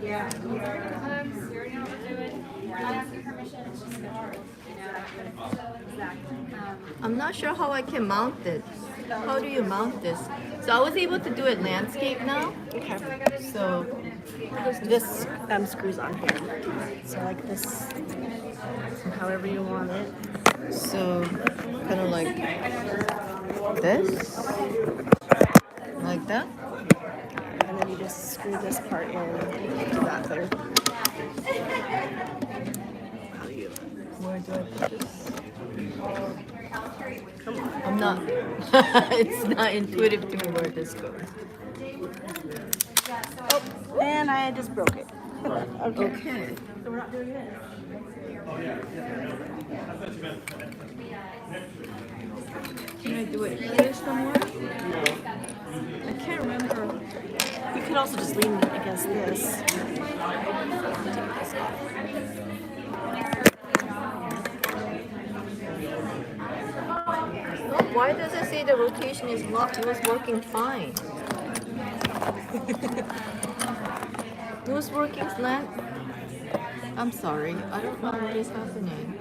Yeah. You already know what we're doing. We're not asking permission, it's just gonna, I'm not sure how I can mount it. How do you mount this? So I was able to do it landscape now. Okay. So This screws on here. So like this, however you want it. so kind of like this, like that. And then you just screw this part in to that thing. Where do I put this? Come on. I'm not. It's not intuitive to me where this goes. Oh, and I just broke it. Okay. Okay. So we're not doing this. Can I do it here somewhere? I can't remember. You could also just lean against this. No, why does it say the rotation is locked? It was working fine. It was working slant. I'm sorry. I don't know what is happening.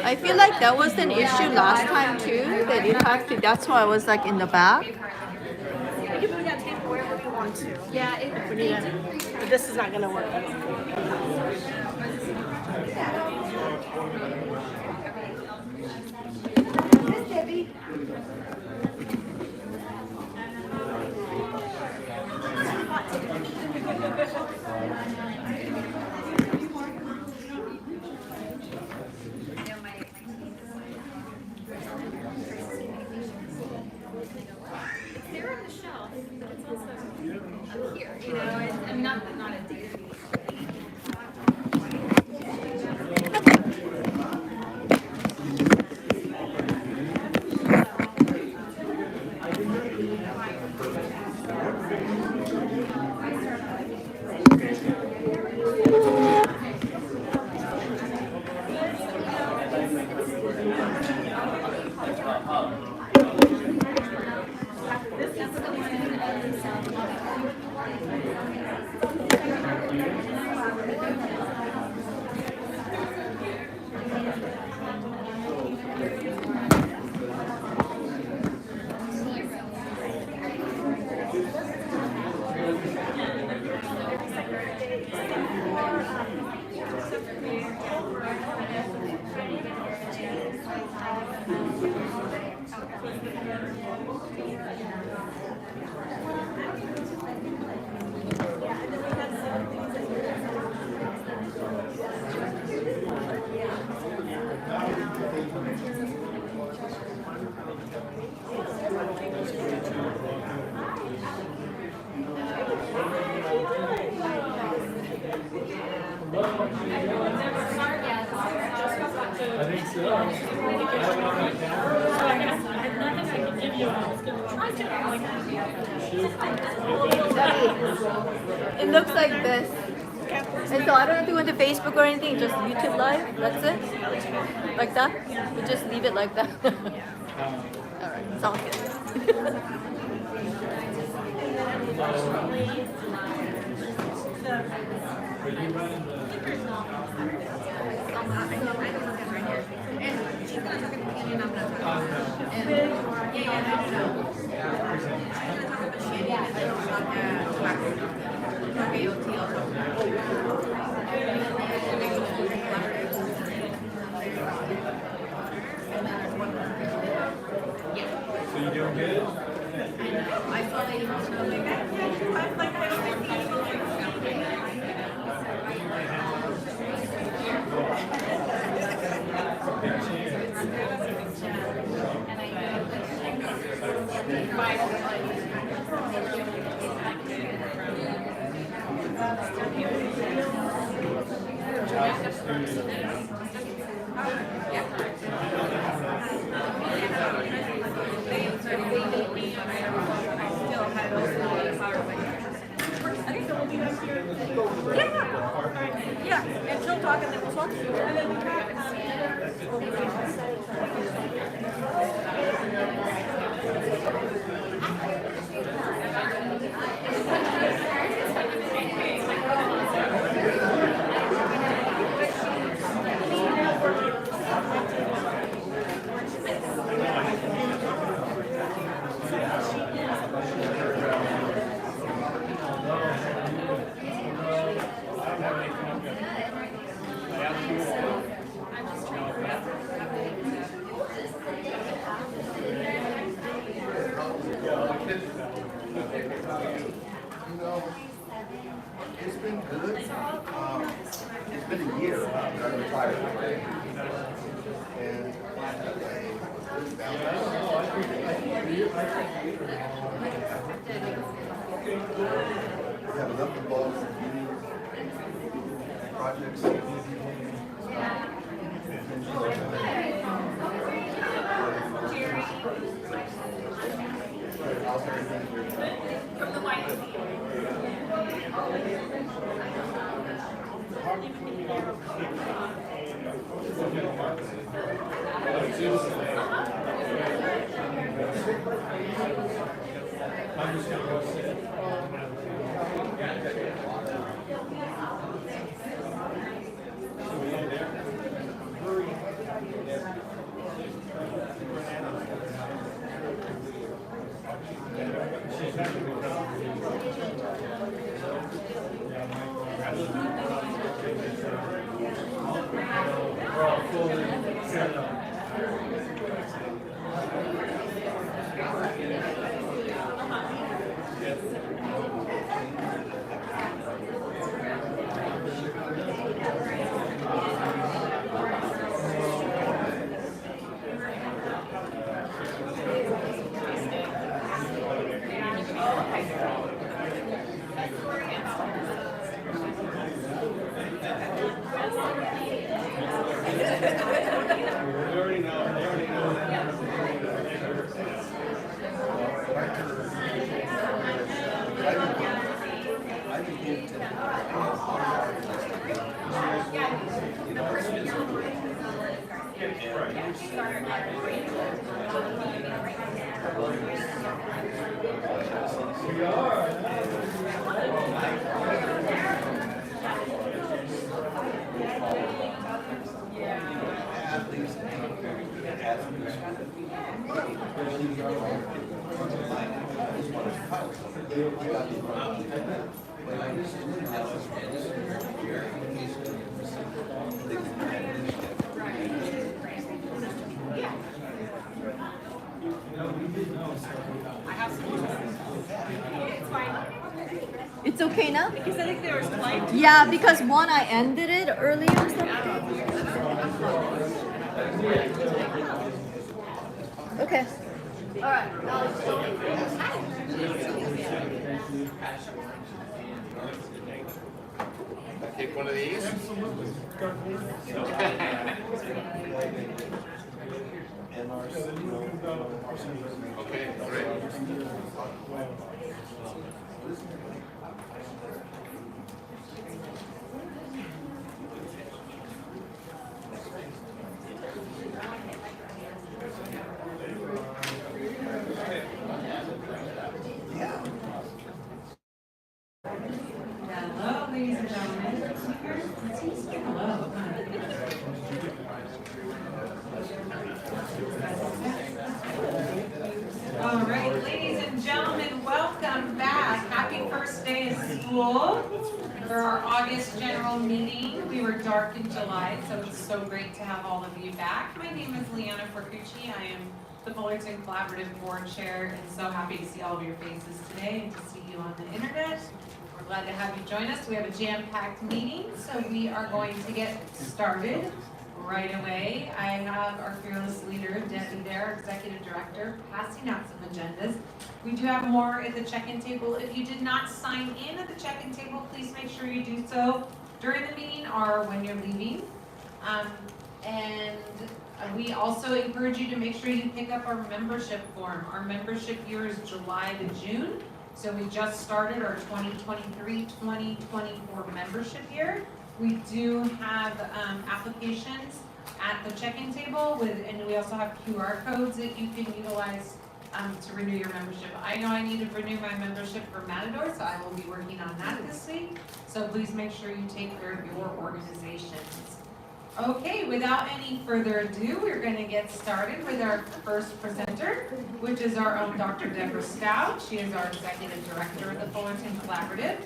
I feel like that was an issue last time too. That you have to. That's why I was like in the back. You can move that table wherever you want to. yeah, We need it. But this is not going to work. they're on the shelf, but it's also up here, and not a database. I think so. I have it on my camera. It looks like this. And so I don't have to go into Facebook or anything, just YouTube Live. That's it? Like that? You just leave it like that. Alright, sounds good. So you doing good? Yeah, and she'll talk and then we'll talk. And then we talk. know, it's been good. It's been a year that I retired. And we have enough involved in projects. How's everything? From the White House. I'm just gonna go sit. We're all fully set up. It's okay now? Because I think there was like Yeah, because one, I ended it earlier or something. Okay. All right. Take one of these. Okay, great. Hello, ladies and gentlemen. Hello. All right, ladies and gentlemen, welcome back. Happy first day of school for our August general meeting. We were dark in July, so it's so great to have all of you back. My name is Leanna Forcucci. I am the Fullerton Collaborative Board Chair, and so happy to see all of your faces today and to see you on the internet. We're glad to have you join us. We have a jam-packed meeting, so we are going to get started right away. I have our fearless leader, Debbie there, Executive Director, passing out some agendas. We do have more at the check-in table. If you did not sign in at the check-in table, please make sure you do so during the meeting or when you're leaving. We also encourage you to make sure you pick up our membership form. Our membership year is July to June. So we just started our 2023-2024 membership year. We do have applications at the check-in table and we also have QR codes that you can utilize to renew your membership. I know I need to renew my membership for Matador, so I will be working on that this week. So please make sure you take care of your organizations. Okay, without any further ado, we're going to get started with our first presenter, which is our own Dr. Deborah Stout. She is our Executive Director of the Fullerton Collaborative,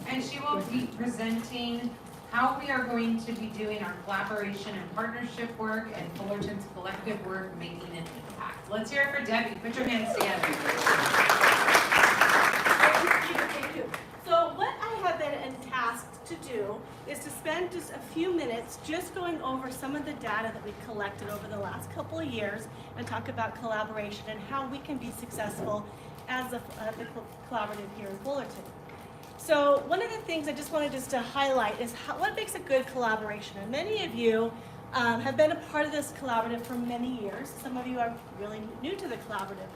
and she will be presenting how we are going to be doing our collaboration and partnership work and Fullerton's collective work making an impact. Let's hear it for Debbie. Put your hands together. just a few minutes just going over some of the data that we've collected over the last couple of years and talk about collaboration and how we can be successful as the collaborative here in Fullerton. So one of the things I just wanted to highlight is what makes a good collaboration. And many of you have been a part of this collaborative for many years. Some of you are really new to the collaborative.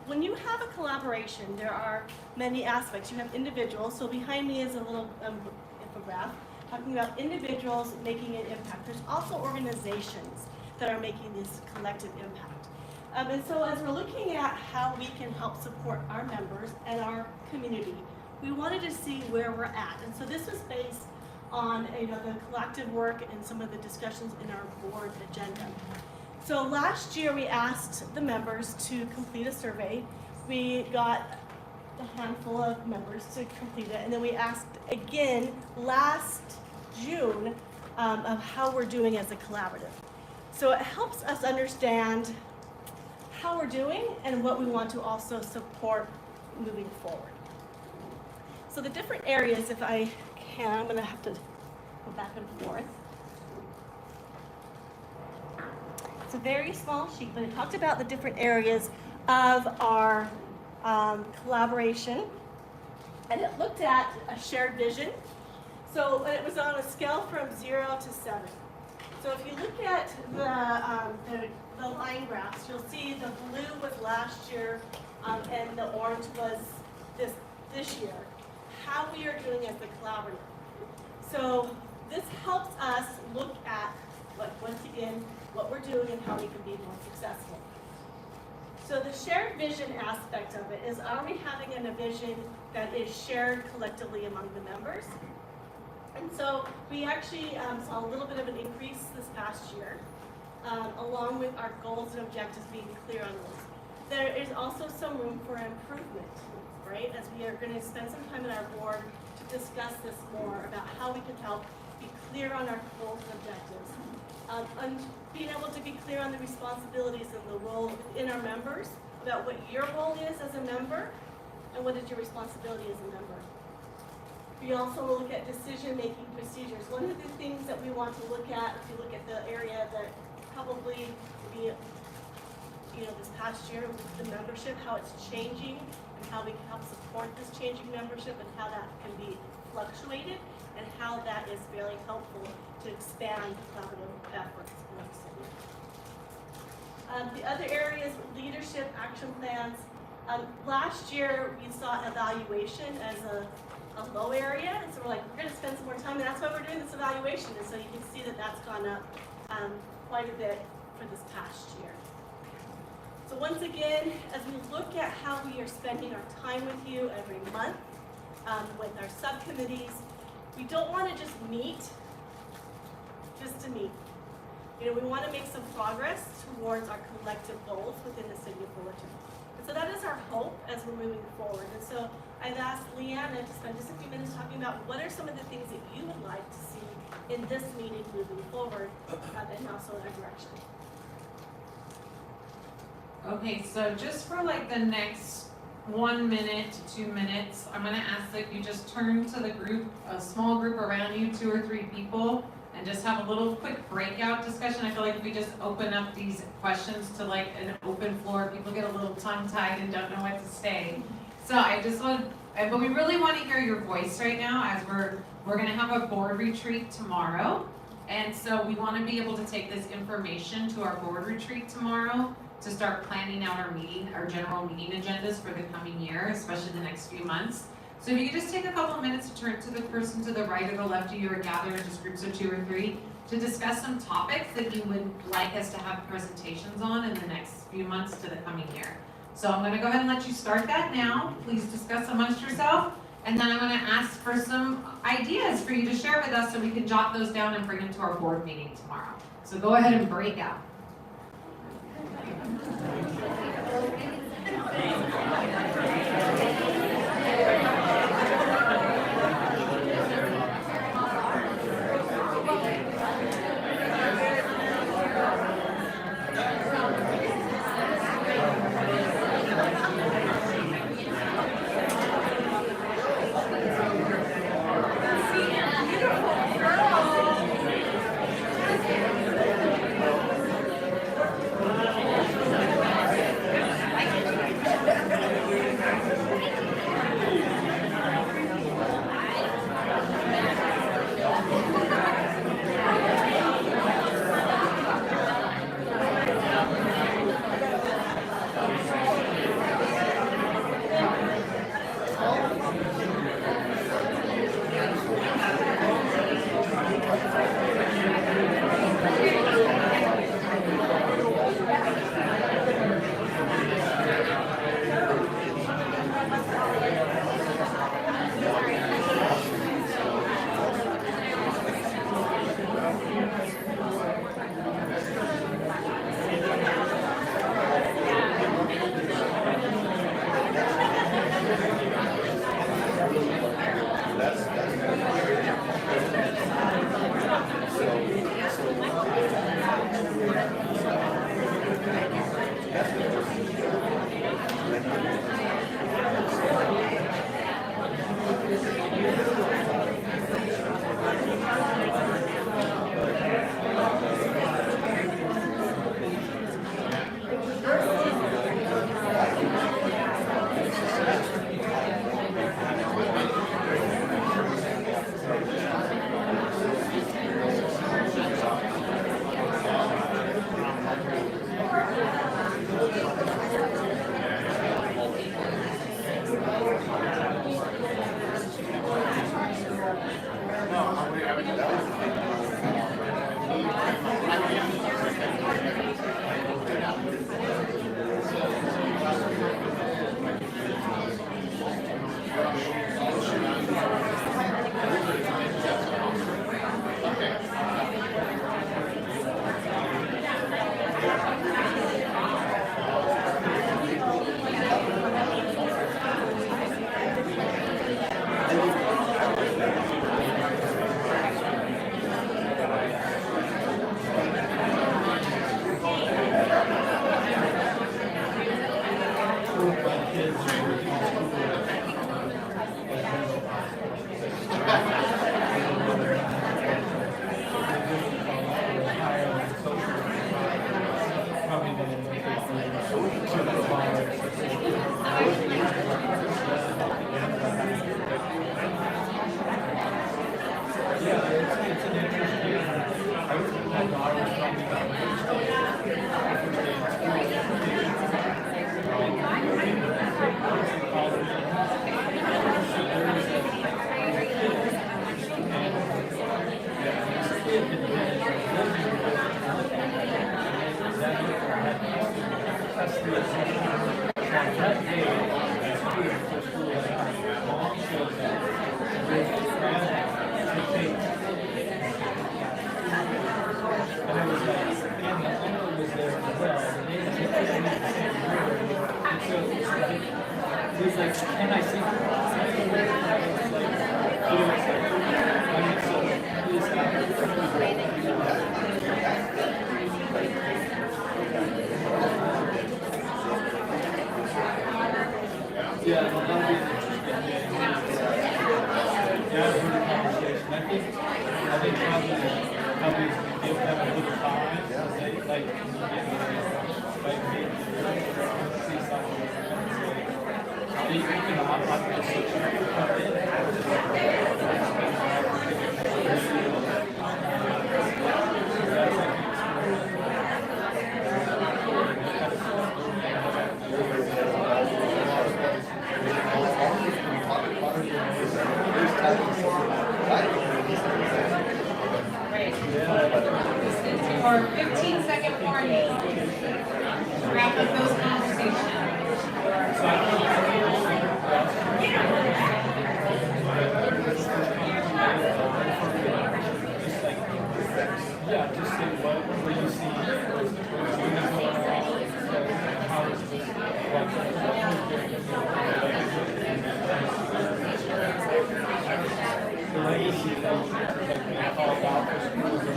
When you have a collaboration, there are many aspects. You have individuals, so behind me is a little infograph talking about individuals making an impact. There's also organizations that are making this collective impact. And so as we're looking at how we can help support our members and our community, we wanted to see where we're at. And so this was based on the collective work and some of the discussions in our board agenda. So last year we asked the members to complete a survey. We got a handful of members to complete it, and then we asked again last June of how we're doing as a collaborative. So it helps us understand how we're doing and what we want to also support moving forward. So the different areas, if I can, I'm going to have to go back and forth. It's a very small sheet, but it talked about the different areas of our collaboration. And it looked at a shared vision. So it was on a scale from 0 to 7. So if you look at the line graphs, you'll see the blue was last year and the orange was this year. How we are doing as the collaborative. So this helps us look at, once again, what we're doing and how we can be more successful. So the shared vision aspect of it is, are we having a vision that is shared collectively among the members? And so we actually saw a little bit of an increase this past year, along with our goals and objectives being clear on those. There is also some room for improvement, right? As we are going to spend some time in our board to discuss this more about how we can help be clear on our goals and objectives. And being able to be clear on the responsibilities and the role within our members, about what your role is as a member, and what is your responsibility as a member. We also will look at decision-making procedures. One of the things that we want to look at, if you look at the area that probably will be, this past year with the membership, how it's changing, and how we can help support this changing membership, and how that can be fluctuated, and how that is very helpful to expand collaborative efforts in our city. The other areas, leadership, action plans. Last year we saw evaluation as a low area, and so we're going to spend some more time, and that's why we're doing this evaluation. And so you can see that that's gone up quite a bit for this past year. So once again, as we look at how we are spending our time with you every month, with our subcommittees, we don't want to just meet just to meet. We want to make some progress towards our collective goals within the city of Fullerton. And so that is our hope as we're moving forward. And so I've asked Leanna to spend just a few minutes talking about what are some of the things that you would like to see in this meeting moving forward, and also in our direction. Okay, so just for the next 1 minute to 2 minutes, I'm gonna ask that you just turn to the group, a small group around you, 2 or 3 people, and just have a little quick breakout discussion. I feel like if we just open up these questions to an open floor, people get a little tongue-tied and don't know what to say. So I just want, but we really want to hear your voice right now, as we're gonna have a board retreat tomorrow. And so we want to be able to take this information to our board retreat tomorrow to start planning out our general meeting agendas for the coming year, especially the next few months. So if you could just take a couple of minutes to turn to the person to the right or the left of you, or gather in just groups of 2 or 3 to discuss some topics that you would like us to have presentations on in the next few months to the coming year. So I'm going to go ahead and let you start that now. Please discuss amongst yourself. And then I'm going to ask for some ideas for you to share with us so we can jot those down and bring them to our board meeting tomorrow. So go ahead and break out. And I think yeah, that'll be an interesting day. Yeah, I've heard the conversation. I think probably give them a little time. They, like, see something. You know, I'm not going to sit here and come in. Or 15-second warning. Wrap up those conversations. Yeah, just say what you see. The legacy that we called out for schools and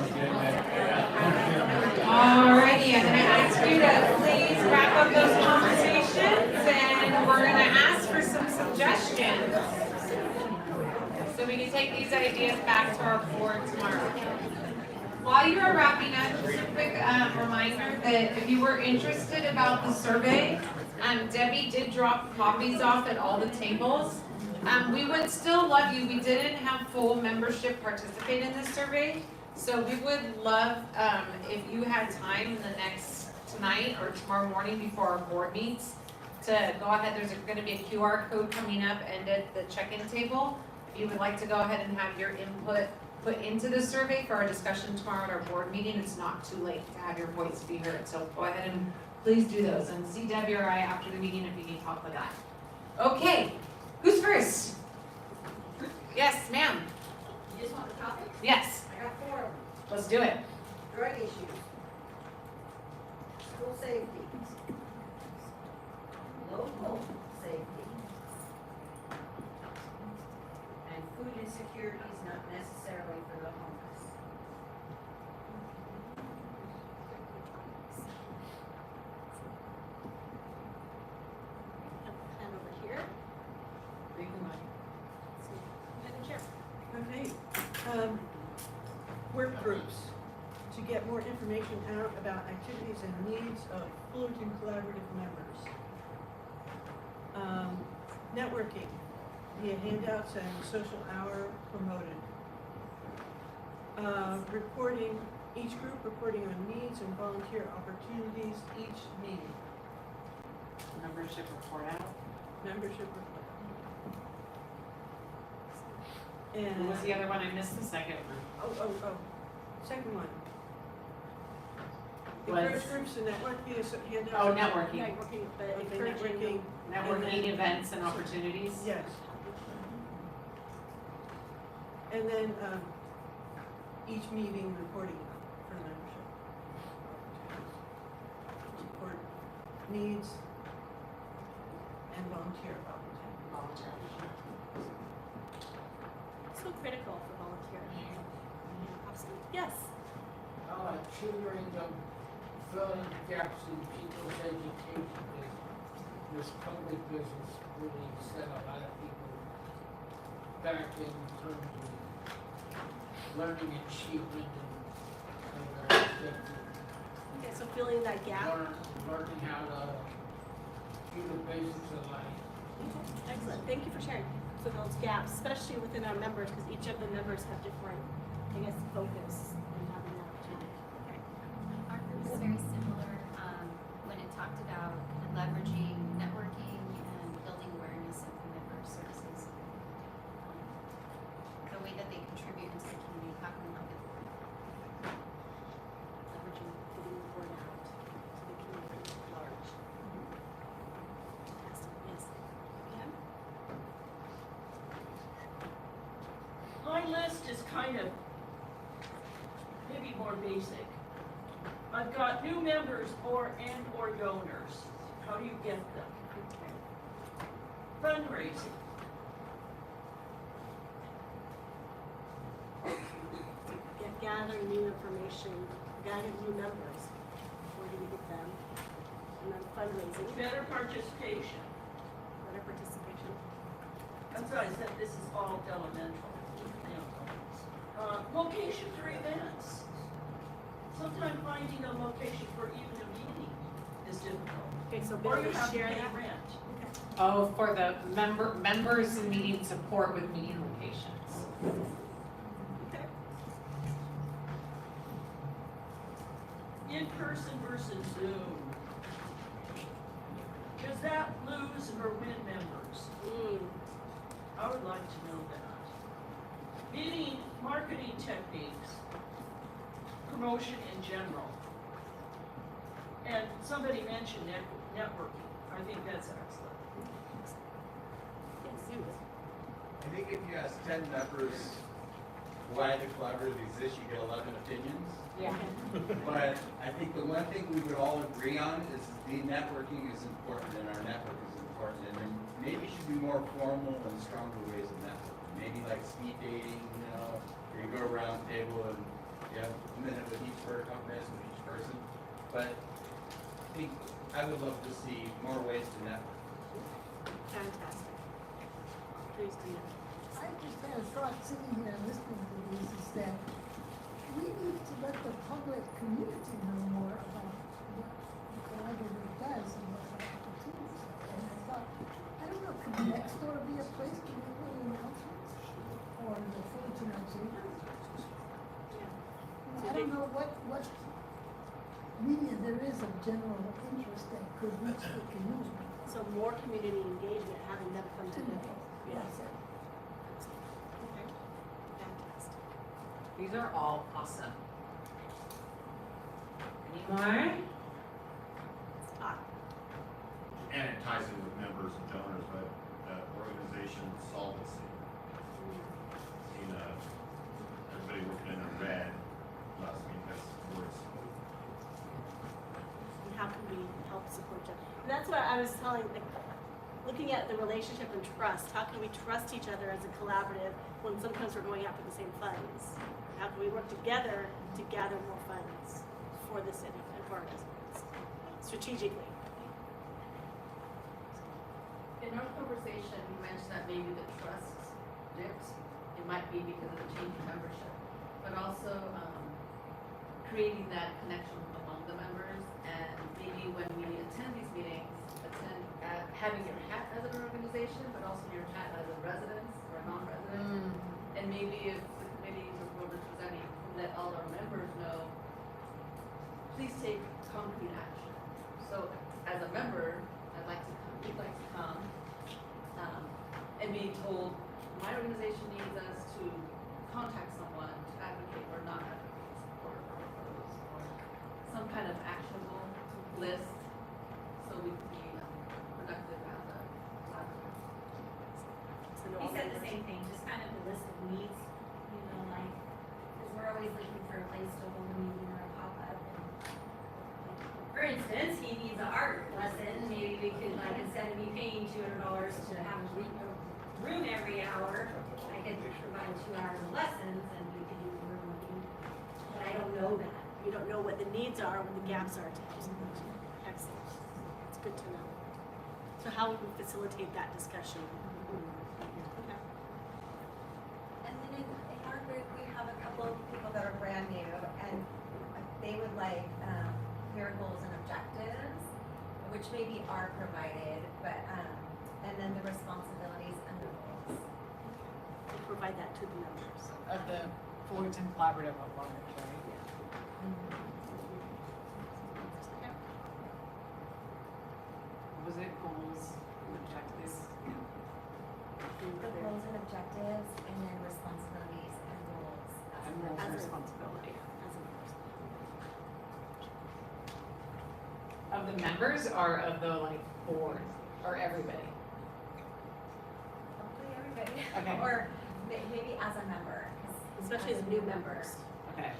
Alrighty, I'm gonna ask you to please wrap up those conversations and we're gonna ask for some suggestions. So we can take these ideas back to our board tomorrow. While you are wrapping up, just a quick reminder that if you were interested about the survey, Debbie did drop copies off at all the tables. We would still love you. We didn't have full membership participate in this survey. So we would love if you had time in the next tonight or tomorrow morning before our board meets to go ahead. There's going to be a QR code coming up and at the check-in table. If you would like to go ahead and have your input put into the survey for our discussion tomorrow at our board meeting, it's not too late to have your voice be heard. So go ahead and please do those and see Debbie or I after the meeting if you need help with that. Okay, who's first? Yes, ma'am. You just want the topic? Yes, I got 4 of them. let's do it. Drug issues. School safety. Local safety. And food insecurity is not necessarily for the homeless. And over here. Madam Chair. Okay, work groups, to get more information out about activities and needs of Fullerton Collaborative members. Networking, via handouts and social hour promoted. Reporting, each group reporting on needs and volunteer opportunities each meeting. Membership report out. Membership report. What And, was the other one? I missed the second one. second one. Was- Encourage groups to network via handouts. Oh, networking. Networking, but Okay, encouraging. Networking events and opportunities. Yes. And then, each meeting reporting for the membership. Support needs and volunteer opportunities. So critical for volunteering. Absolutely. Yes. Tutoring them, filling gaps in people's education. This public business really set a lot of people back in terms of learning achievement and their safety. Okay, so filling that gap. Learning how to do the basics of life. Excellent. Thank you for sharing. So those gaps, especially within our members, because each of the members have different, I guess, focus and having that opportunity. Okay. Our group is very similar when it talked about kind of leveraging networking and building awareness of the member services. The way that they contribute into the community, how can we help it? Leveraging, getting the word out to the community at large. Fantastic. Yes. Pam? My list is kind of maybe more basic. I've got new members or donors. How do you get them? fundraising. Gather new information, gather new members. Where do we get them? And then fundraising, Better participation. better participation. That's why I said this is all elemental. Location for events. Sometimes finding a location for even a meeting is difficult. Okay, so Or better you have to share pay that. rent. Oh, for the members and meeting support with meeting locations. Okay. In person versus Zoom. Does that lose or win members? I would like to know that. Meeting, marketing techniques, promotion in general. And somebody mentioned networking. I think that's excellent. I think if you ask 10 members why the collaborative exists, you get 11 opinions. Yeah. But I think the one thing we would all agree on is the networking is important and our network is important. And there maybe should be more formal and stronger ways of networking. Maybe like speed dating, where you go around the table and you have a minute with each person, a couple minutes with each person. But I think I would love to see more ways to network. Fantastic. Please do that. I just had a thought sitting here listening to this is that we need to let the public community know more about what the collaborative does and what our opportunities are. And I thought, I don't know, could next door be a place to make little announcements? Or the Fullerton Observer? I don't know what media there is of general interest that could reach the community. So more community engagement, having them come together. Yes. Okay. Fantastic. These are all awesome. Any more? And it ties in with members and donors, but organization solvency. You know, everybody working in a red last week has words. And how can we help support them? And that's what I was telling, like, looking at the relationship and trust. How can we trust each other as a collaborative when sometimes we're going after the same funds? How can we work together to gather more funds for the city and for our residents strategically? In our conversation, you mentioned that maybe the trust dipped. It might be because of the change in membership, but also creating that connection among the members. And maybe when we attend these meetings, having your hat as an organization, but also your hat as a resident or a non-resident. And maybe if the committees or whoever's presenting, let all our members know, please take concrete action. So as a member, we'd like to come, and being told, my organization needs us to contact someone to advocate or not advocate or propose, or some kind of actionable list, so we can be productive as a collaborative. He said the same thing, just kind of a list of needs, like, because we're always looking for a place to hold a meeting or a pop-up. For instance, he needs an art lesson, maybe we could, like, instead of me paying $200 to have a room every hour, I could provide 2 hours of lessons and we could do the room meeting. But I don't know that. You don't know what the needs are, what the gaps are to do something. Excellent. It's good to know. So how would we facilitate that discussion? Okay. And then in our group, we have a couple of people that are brand new, and they would like their goals and objectives, which maybe are provided, but and then the responsibilities and the roles. We'll provide that to the members. Of the Fullerton Collaborative of Large, right? Was it goals, objectives? The goals and objectives, and then responsibilities and roles. And roles and responsibility. Of the members or of the board or everybody? Hopefully everybody. Okay. Or maybe as a member. Especially as new members. Okay.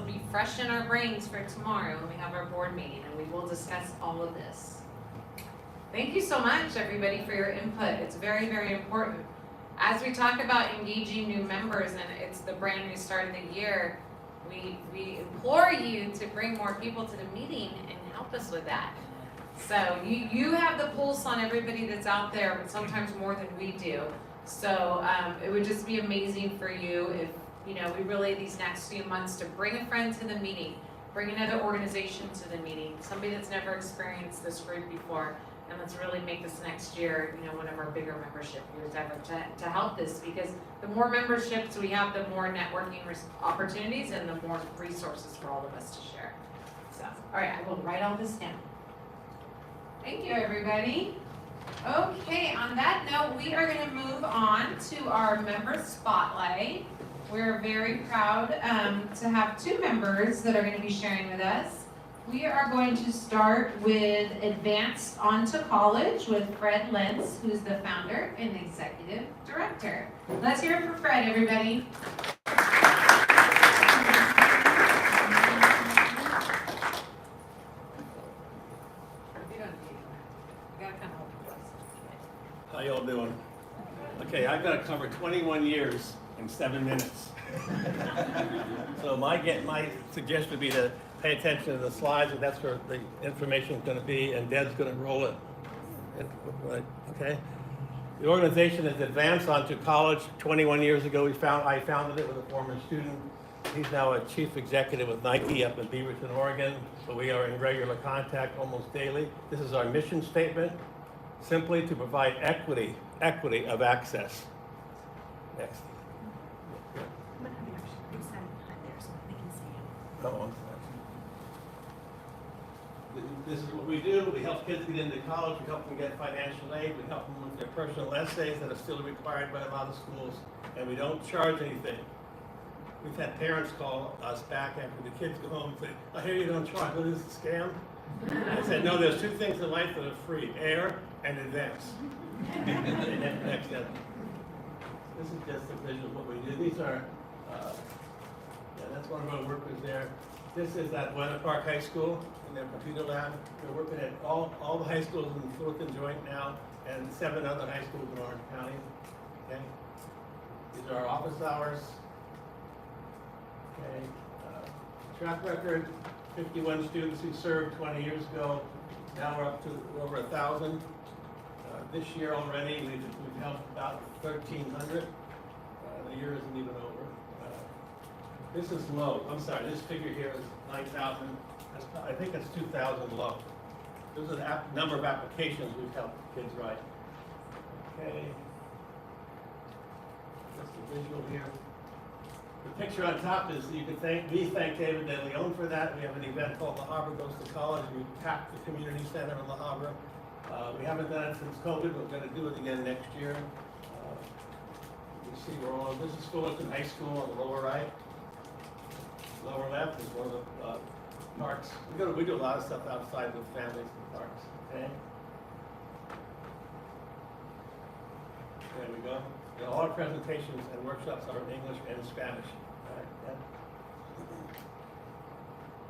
be fresh in our brains for tomorrow when we have our board meeting, and we will discuss all of this. Thank you so much, everybody, for your input. It's very, very important. As we talk about engaging new members, and it's the brand new start of the year, we implore you to bring more people to the meeting and help us with that. So you have the pulse on everybody that's out there, but sometimes more than we do. So it would just be amazing for you if, you know, we really, these next few months, to bring a friend to the meeting, bring another organization to the meeting, somebody that's never experienced this group before, and let's really make this next year, you know, one of our bigger membership years ever to help this, because the more memberships we have, the more networking opportunities and the more resources for all of us to share. So, all right, I will write all this down. Thank you, everybody. Okay, on that note, we are going to move on to our member spotlight. We're very proud to have two members that are going to be sharing with us. We are going to start with Advanced Onto College with Fred Lentz, who's the founder and executive director. Let's hear it for Fred, everybody. How y'all doing? Okay, I've got to cover 21 years in 7 minutes. So my suggestion would be to pay attention to the slides, and that's where the information is going to be, and Deb's going to roll it. Okay? The organization is Advanced Onto College. 21 years ago, I founded it with a former student. He's now a chief executive with Nike up in Beaverton, Oregon. So we are in regular contact almost daily. This is our mission statement: simply to provide equity of access. Next. I'm gonna have you actually stand behind there so they can see you. Oh, I'm sorry. This is what we do. We help kids get into college. We help them get financial aid. We help them with their personal essays that are still required by a lot of schools. And we don't charge anything. We've had parents call us back after the kids go home and say, I hear you don't charge. What is this, a scam? I said, no, there's 2 things in life that are free: air and advance. Next step. This is just a vision of what we do. These are, that's one of our workers there. This is at Buena Park High School in their computer lab. They're working at all the high schools in the Fullerton Joint now, and 7 other high schools in Orange County. Okay. These are our office hours. Okay. Track record: 51 students who served 20 years ago. Now we're up to over 1,000. This year already, we've helped about 1,300. The year isn't even over. This is low. I'm sorry, this figure here is 9,000. I think it's 2,000 low. Those are the number of applications we've helped kids write. Okay. Just a visual here. The picture on top is, you can thank David De Leon for that. We have an event called La Habra Goes to College. We packed the community center in La Habra. We haven't done it since COVID, but we're going to do it again next year. You see, this is Fullerton High School on the lower right. Lower left is one of the parks. We do a lot of stuff outside with families and parks. Okay. There we go. All our presentations and workshops are in English and Spanish. All right. Yeah.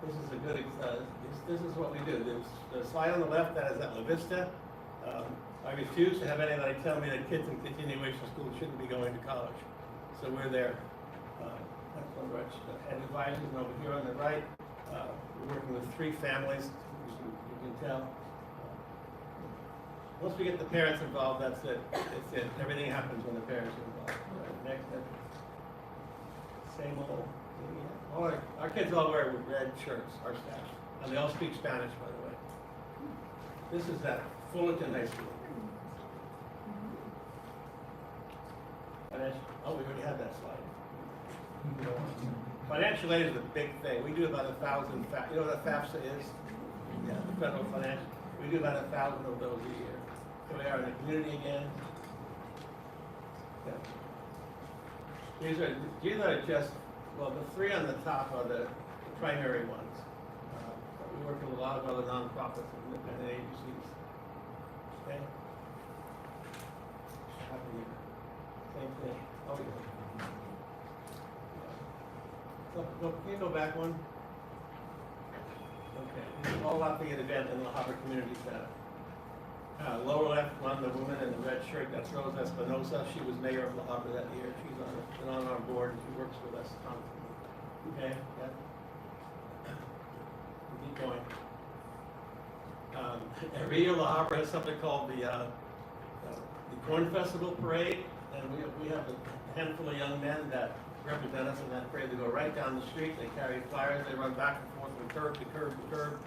This is a good. This is what we do. The slide on the left, that is at La Vista. I refuse to have anybody tell me that kids in continuation school shouldn't be going to college. So we're there. That's one of our head advisors, and over here on the right, we're working with 3 families. You can tell. Once we get the parents involved, that's it. It's it. Everything happens when the parents are involved. Right, next. Same old. Our kids all wear red shirts, our staff. And they all speak Spanish, by the way. This is at Fullerton High School. Oh, we already had that slide. Financial aid is a big thing. We do about 1,000, you know what a FAFSA is? Yeah, the federal financial. We do about 1,000 of those a year. Here we are in the community again. Yeah. These are just, well, the 3 on the top are the primary ones. But we work with a lot of other nonprofits and independent agencies. Okay? Happy Year. Same thing. Oh, yeah. Can you go back one? Okay, this is all about the event in the Harbor Community Center. Lower left one, the woman in the red shirt, that's Rose Espinosa. She was mayor of La Habra that year. She's been on our board and she works with us constantly. Okay, yeah. Keep going. Every year La Habra has something called the Corn Festival Parade, and we have a handful of young men that represent us in that parade. They go right down the street, they carry flyers, they run back and forth from curb to curb to curb.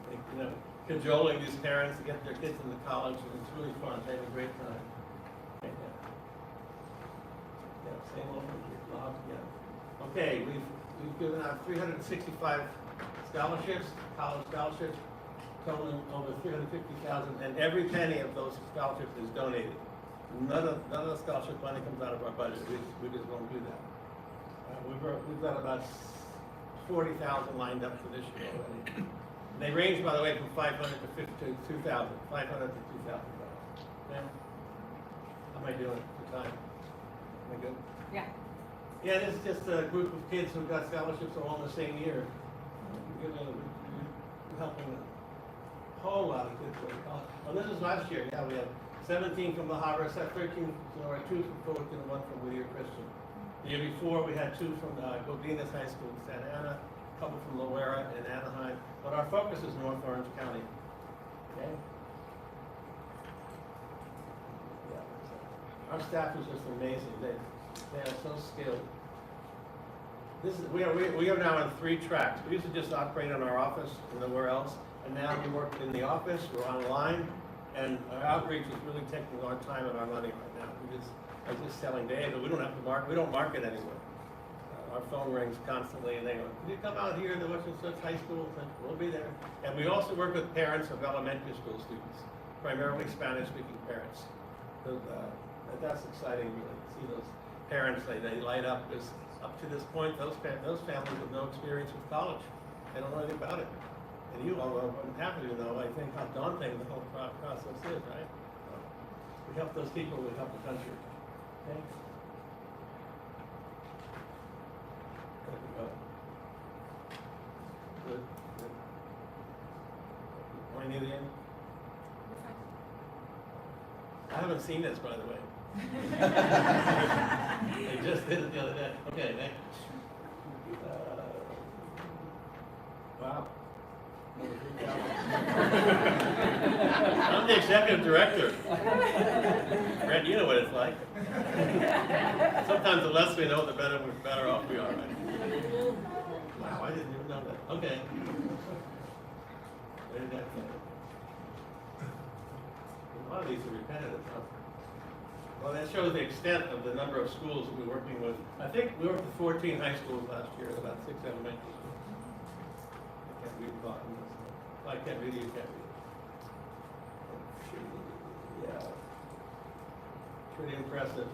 They, cajoling these parents to get their kids into college, and it's really fun. They have a great time. Yeah, same old blog, yeah. Okay, we've given out 365 scholarships, college scholarships, totaling over $350,000, and every penny of those scholarships is donated. None of the scholarship money comes out of our budget. We just won't do that. We've got about 40,000 lined up for this year already. They range, by the way, from $500 to $2,000. $500 to $2,000. Okay? How am I doing for time? Am I good? Yeah. Yeah, this is just a group of kids who got scholarships all in the same year. We're helping a whole lot of kids go to college. Well, this is last year. Yeah, we had 17 from La Habra, 13, 2 from Fullerton, and 1 from Whittier Christian. The year before, we had 2 from Godinez High School in Santa Ana, a couple from Loera and Anaheim, but our focus is North Orange County. Okay? Yeah. Our staff is just amazing. They are so skilled. We are now on 3 tracks. We used to just operate in our office and nowhere else, and now we work in the office, we're online, and our outreach is really taking our time and our money right now. I was just telling Dave that we don't have to market, we don't market anywhere. Our phone rings constantly and they go, can you come out here to such high school? We'll be there. And we also work with parents of elementary school students, primarily Spanish-speaking parents. So, that's exciting, really, to see those parents, they light up, because up to this point, those families have no experience with college. They don't know anything about it. And you all wouldn't have to know, I think, how daunting the whole process is, right? We help those people, we help the country. Okay? There we go. Good, good. Want to in? I haven't seen this, by the way. They just did it the other day. Okay, next. Wow. I'm the executive director. Brett, you know what it's like. Sometimes the less we know, the better off we are, right? Wow, I didn't even know that. Okay. Where did that go? A lot of these are repetitive, huh? Well, that shows the extent of the number of schools we're working with. I think we worked with 14 high schools last year, and about 6 elementary schools. I can't read the bottom of this. I can't read it, you can't read it. Yeah. Pretty impressive.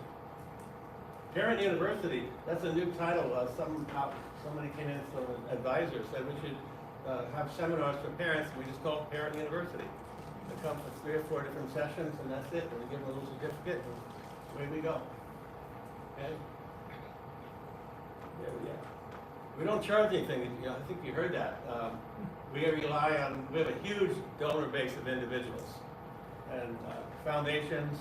Parent University, that's a new title. Somebody came in, some advisor said we should have seminars for parents, and we just call it Parent University. They come for 3 or 4 different sessions, and that's it. And we give them a little certificate, and away we go. Okay? There we are. We don't charge anything. I think you heard that. We have a huge donor base of individuals and foundations.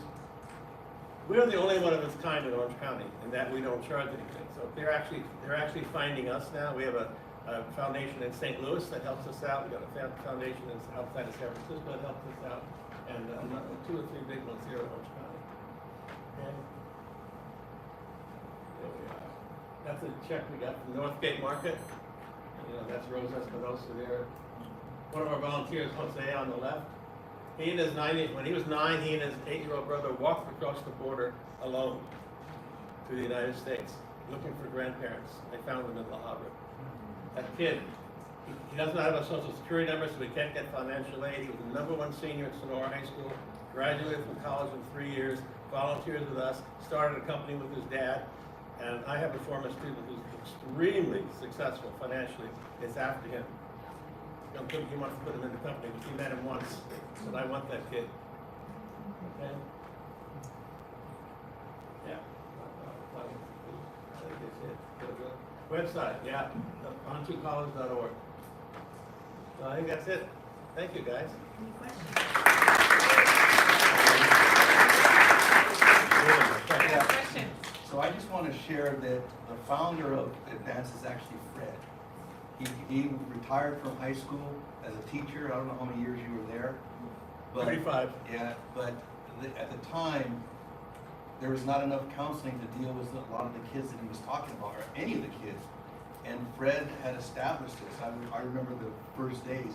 We're the only one of its kind in Orange County, in that we don't charge anything. So they're actually finding us now. We have a foundation in St. Louis that helps us out. We've got a foundation outside of San Francisco that helps us out, and 2 or 3 big ones here in Orange County. Okay. There we are. That's a check we got from Northgate Market. That's Rose Espinosa there. One of our volunteers, Jose, on the left. When he was 9, he and his 8-year-old brother walked across the border alone to the United States, looking for grandparents. They found them in La Habra. That kid, he doesn't have a social security number, so he can't get financial aid. He was the #1 senior at Sonora High School, graduated from college in 3 years, volunteers with us, started a company with his dad, and I have a former student who's extremely successful financially. It's after him. He wants to put him in the company, but he met him once, said, I want that kid. Okay? Yeah. I think that's it. Website, yeah, on2college.org. So I think that's it. Thank you, guys. Any questions? Yeah. Questions? So I just want to share that the founder of Advance is actually Fred. He retired from high school as a teacher. I don't know how many years you were there. But, 35. Yeah, but at the time, there was not enough counseling to deal with a lot of the kids that he was talking about, or any of the kids. And Fred had established this. I remember the first days.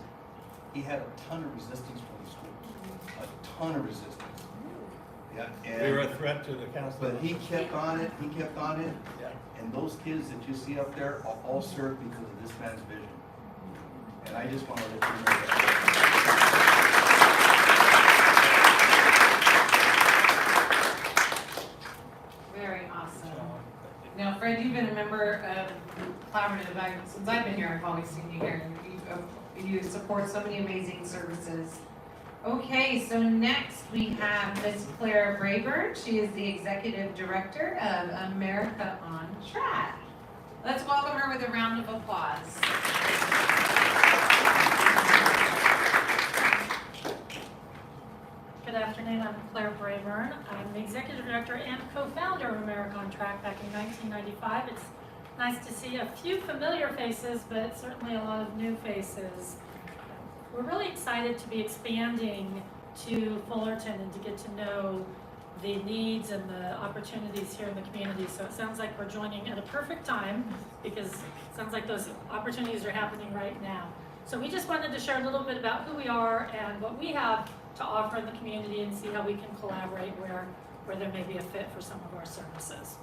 He had a ton of resistance from the schools. A ton of resistance. Yeah, We were a threat to the counselor. but he kept on it, Yeah. and those kids that you see up there are all served because of this man's vision. And I just want to let you know that. Very awesome. Now, Fred, you've been a member of Collaborative, since I've been here, I've always seen you here. You support so many amazing services. Okay, so next we have Ms. Claire Brayburn. She is the Executive Director of America on Track. Let's welcome her with a round of applause. Good afternoon, I'm Claire Brayburn. I'm the Executive Director and co-founder of America on Track back in 1995. It's nice to see a few familiar faces, but certainly a lot of new faces. We're really excited to be expanding to Fullerton and to get to know the needs and the opportunities here in the community. So it sounds like we're joining at a perfect time because it sounds like those opportunities are happening right now. So we just wanted to share a little bit about who we are and what we have to offer in the community and see how we can collaborate where there may be a fit for some of our services.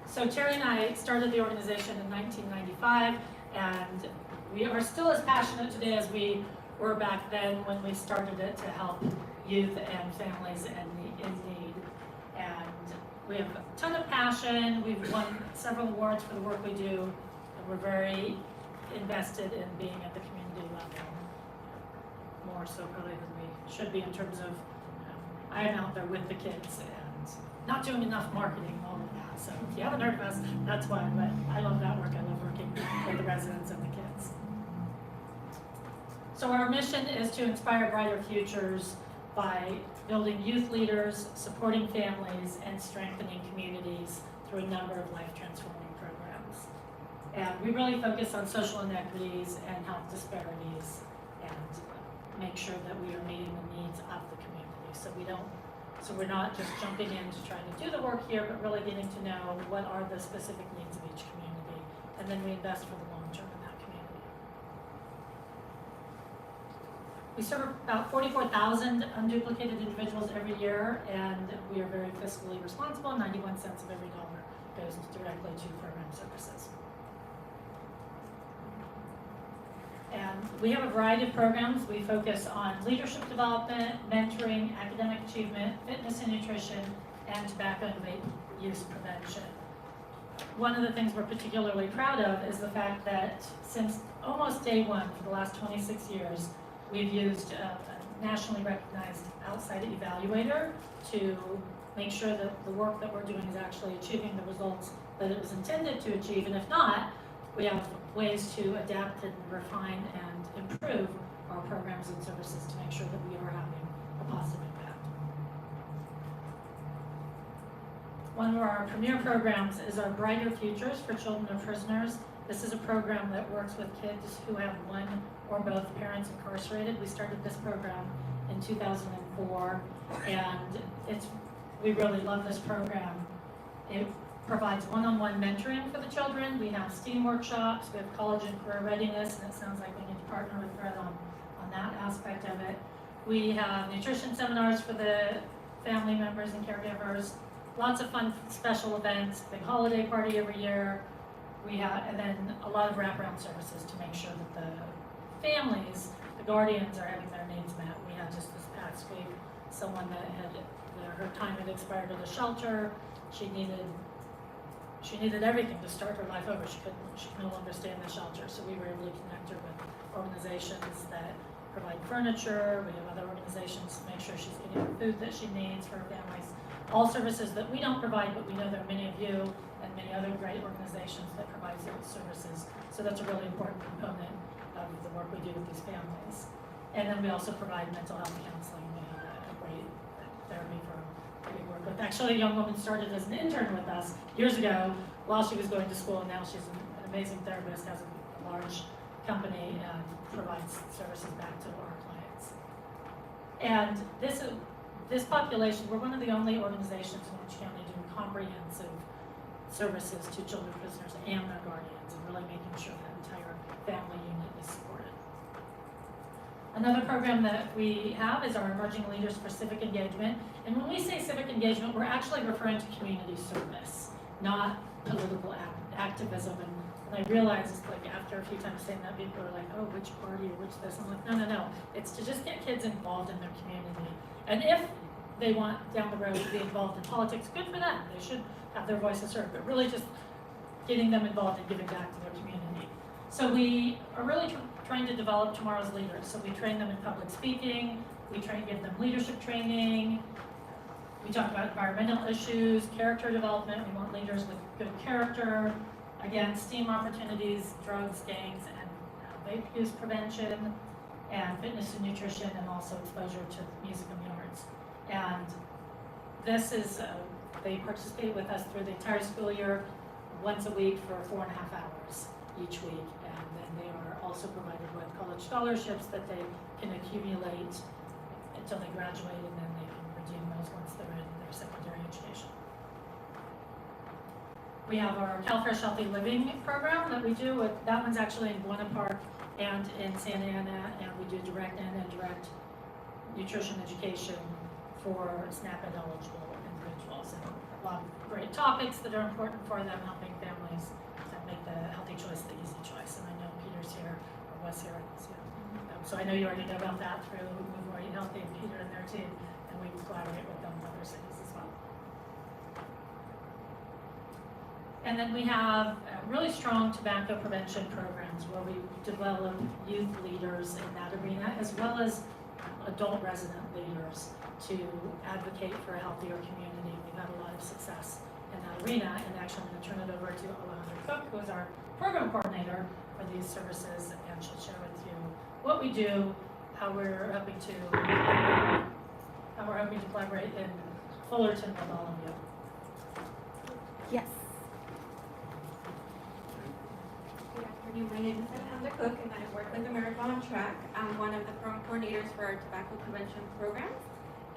So Terry and I started the organization in 1995, and we are still as passionate today as we were back then when we started it to help youth and families in need. And we have a ton of passion. We've won several awards for the work we do, and we're very invested in being at the community level, more so probably than we should be in terms of I am out there with the kids and not doing enough marketing, all of that. So if you haven't heard of us, that's why. But I love that work. I love working with the residents and the kids. So our mission is to inspire brighter futures by building youth leaders, supporting families, and strengthening communities through a number of life-transforming programs. And we really focus on social inequities and health disparities and make sure that we are meeting the needs of the community. So we're not just jumping in to try to do the work here, but really getting to know what are the specific needs of each community, and then we invest for the long term in that community. We serve about 44,000 unduplicated individuals every year, and we are very fiscally responsible. 91 cents of every dollar goes directly to program services. And we have a variety of programs. We focus on leadership development, mentoring, academic achievement, fitness and nutrition, and tobacco and vape use prevention. One of the things we're particularly proud of is the fact that since almost day one, for the last 26 years, we've used a nationally recognized outside evaluator to make sure that the work that we're doing is actually achieving the results that it was intended to achieve, and if not, we have ways to adapt and refine and improve our programs and services to make sure that we are having a positive impact. One of our premier programs is our Brighter Futures for Children of Prisoners. This is a program that works with kids who have one or both parents incarcerated. We started this program in 2004, and we really love this program. It provides one-on-one mentoring for the children. We have STEAM workshops, we have college and career readiness, and it sounds like we need to partner with Fred on that aspect of it. We have nutrition seminars for the family members and caregivers, lots of fun special events, big holiday party every year. And then a lot of wraparound services to make sure that the families, the guardians, are having their needs met. We had just this past week someone that her time had expired at a shelter. She needed everything to start her life over. She could no longer stay in the shelter. So we were able to connect her with organizations that provide furniture. We have other organizations to make sure she's getting the food that she needs for her family's all services that we don't provide, but we know there are many of you and many other great organizations that provide those services. So that's a really important component of the work we do with these families. And then we also provide mental health counseling. We have a great therapy firm that we work with. Actually, a young woman started as an intern with us years ago while she was going to school, and now she's an amazing therapist, has a large company, and provides services back to our clients. And this population, we're one of the only organizations in Orange County doing comprehensive services to children prisoners and their guardians, and really making sure that entire family unit is supported. Another program that we have is our Emerging Leaders for Civic Engagement. And when we say civic engagement, we're actually referring to community service, not political activism. And I realized, like, after a few times saying that, people are like, oh, which party or which this? I'm like, no. It's to just get kids involved in their community. And if they want down the road to be involved in politics, good for them. They should have their voices heard, but really just getting them involved and giving back to their community. So we are really trying to develop tomorrow's leaders. So we train them in public speaking, we give them leadership training, we talk about environmental issues, character development. We want leaders with good character. Again, STEAM opportunities, drugs, gangs, and vape use prevention, and fitness and nutrition, and also exposure to music and the arts. And this is, they participate with us through the entire school year, once a week for 4.5 hours each week. And then they are also provided with college scholarships that they can accumulate until they graduate, and then they can redeem those once they're in their secondary education. We have our CalFresh Healthy Living program that we do with, that one's actually in Buena Park and in Santa Ana, and we do direct and indirect nutrition education for SNAP eligible individuals. And a lot of great topics that are important for them, helping families to make the healthy choice the easy choice. And I know Peter's here, or was here, so I know you already know about that through Move More Eat Healthy and Peter and their team, and we collaborate with them in other cities as well. And then we have really strong tobacco prevention programs where we develop youth leaders in that arena, as well as adult resident leaders to advocate for a healthier community. We've had a lot of success in that arena, and actually I'm going to turn it over to Alejandra Cook, who is our program coordinator for these services, and she'll share with you what we do, how we're hoping to collaborate in Fullerton with all of you. Yes. Good afternoon, my name is Alejandra Cook, and I work with America on Track. I'm one of the program coordinators for our tobacco prevention programs.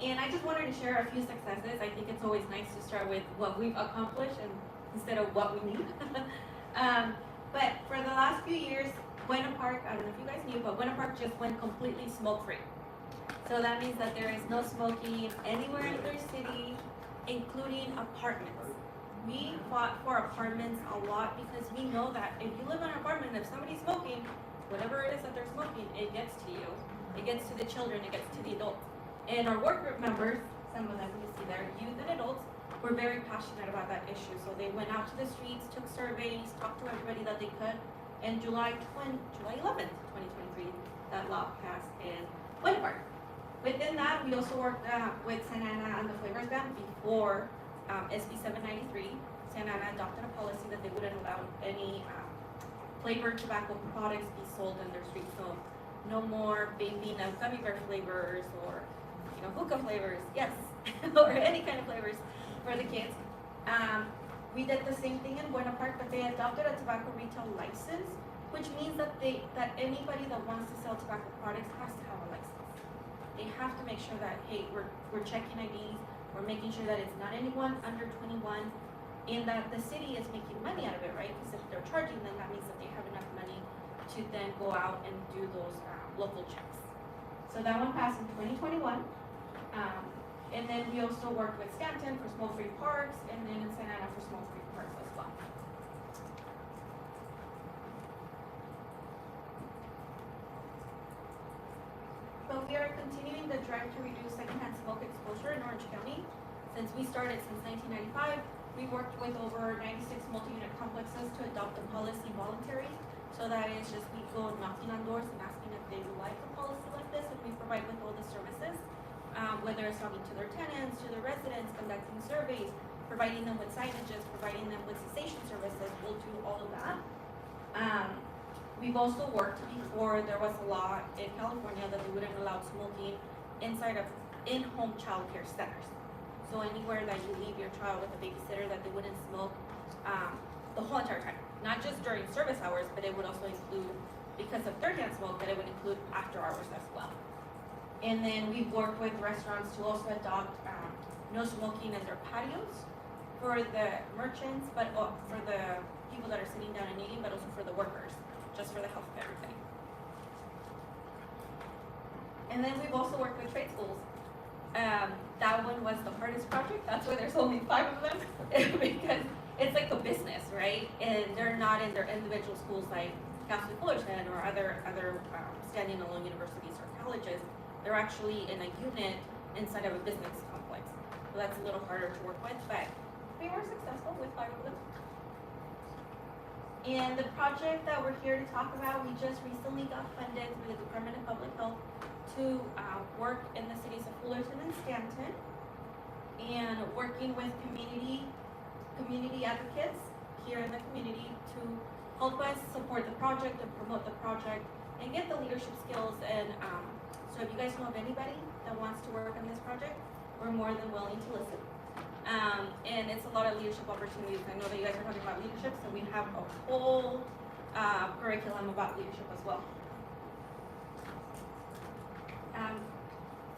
And I just wanted to share a few successes. I think it's always nice to start with what we've accomplished and instead of what we need. But for the last few years, Buena Park, I don't know if you guys knew, but Buena Park just went completely smoke-free. So that means that there is no smoking anywhere in their city, including apartments. We fought for apartments a lot because we know that if you live in an apartment, if somebody's smoking, whatever it is that they're smoking, it gets to you. It gets to the children, it gets to the adults. And our work group members, some of them you see there, youth and adults, were very passionate about that issue. So they went out to the streets, took surveys, talked to everybody that they could. And July 11th, 2023, that law passed in Buena Park. Within that, we also worked with Santa Ana and the Flavors Ban before SB 793. Santa Ana adopted a policy that they wouldn't allow any flavored tobacco products be sold in their streets. So no more vaping of gummy bear flavors or hookah flavors, yes, or any kind of flavors for the kids. We did the same thing in Buena Park, but they adopted a tobacco retail license, which means that anybody that wants to sell tobacco products has to have a license. They have to make sure that, hey, we're checking IDs, we're making sure that it's not anyone under 21, and that the city is making money out of it, right? Because if they're charging, then that means that they have enough money to then go out and do those local checks. So that one passed in 2021. And then we also worked with Stanton for smoke-free parks, and then in Santa Ana for smoke-free parks as well. But we are continuing the drive to reduce secondhand smoke exposure in Orange County. Since we started since 1995, we worked with over 96 multi-unit complexes to adopt the policy voluntary. So that is just we go knocking on doors and asking if they would like a policy like this, if we provide with all the services. whether it's talking to their tenants, to their residents, conducting surveys, providing them with signages, providing them with cessation services, we'll do all of that. We've also worked before, there was a law in California that they wouldn't allow smoking inside of in-home childcare centers. So anywhere that you leave your child with a babysitter, that they wouldn't smoke the whole entire time. Not just during service hours, but it would also include, because of third-hand smoke, that it would include after hours as well. And then we've worked with restaurants to also adopt no smoking in their patios for the merchants, but for the people that are sitting down and eating, but also for the workers, just for the health of everybody. And then we've also worked with trade schools. That one was the hardest project. That's why there's only 5 of them, because it's like a business, right? And they're not in their individual schools like Fullerton or other standing alone universities or colleges. They're actually in a unit inside of a business complex. So that's a little harder to work with, but we were successful with 5 of them. And the project that we're here to talk about, we just recently got funded through the Department of Public Health to work in the cities of Fullerton and Stanton, and working with community advocates here in the community to help us support the project and promote the project and get the leadership skills. And so if you guys know of anybody that wants to work on this project, we're more than willing to listen. And it's a lot of leadership opportunities. I know that you guys are talking about leadership, so we have a whole curriculum about leadership as well.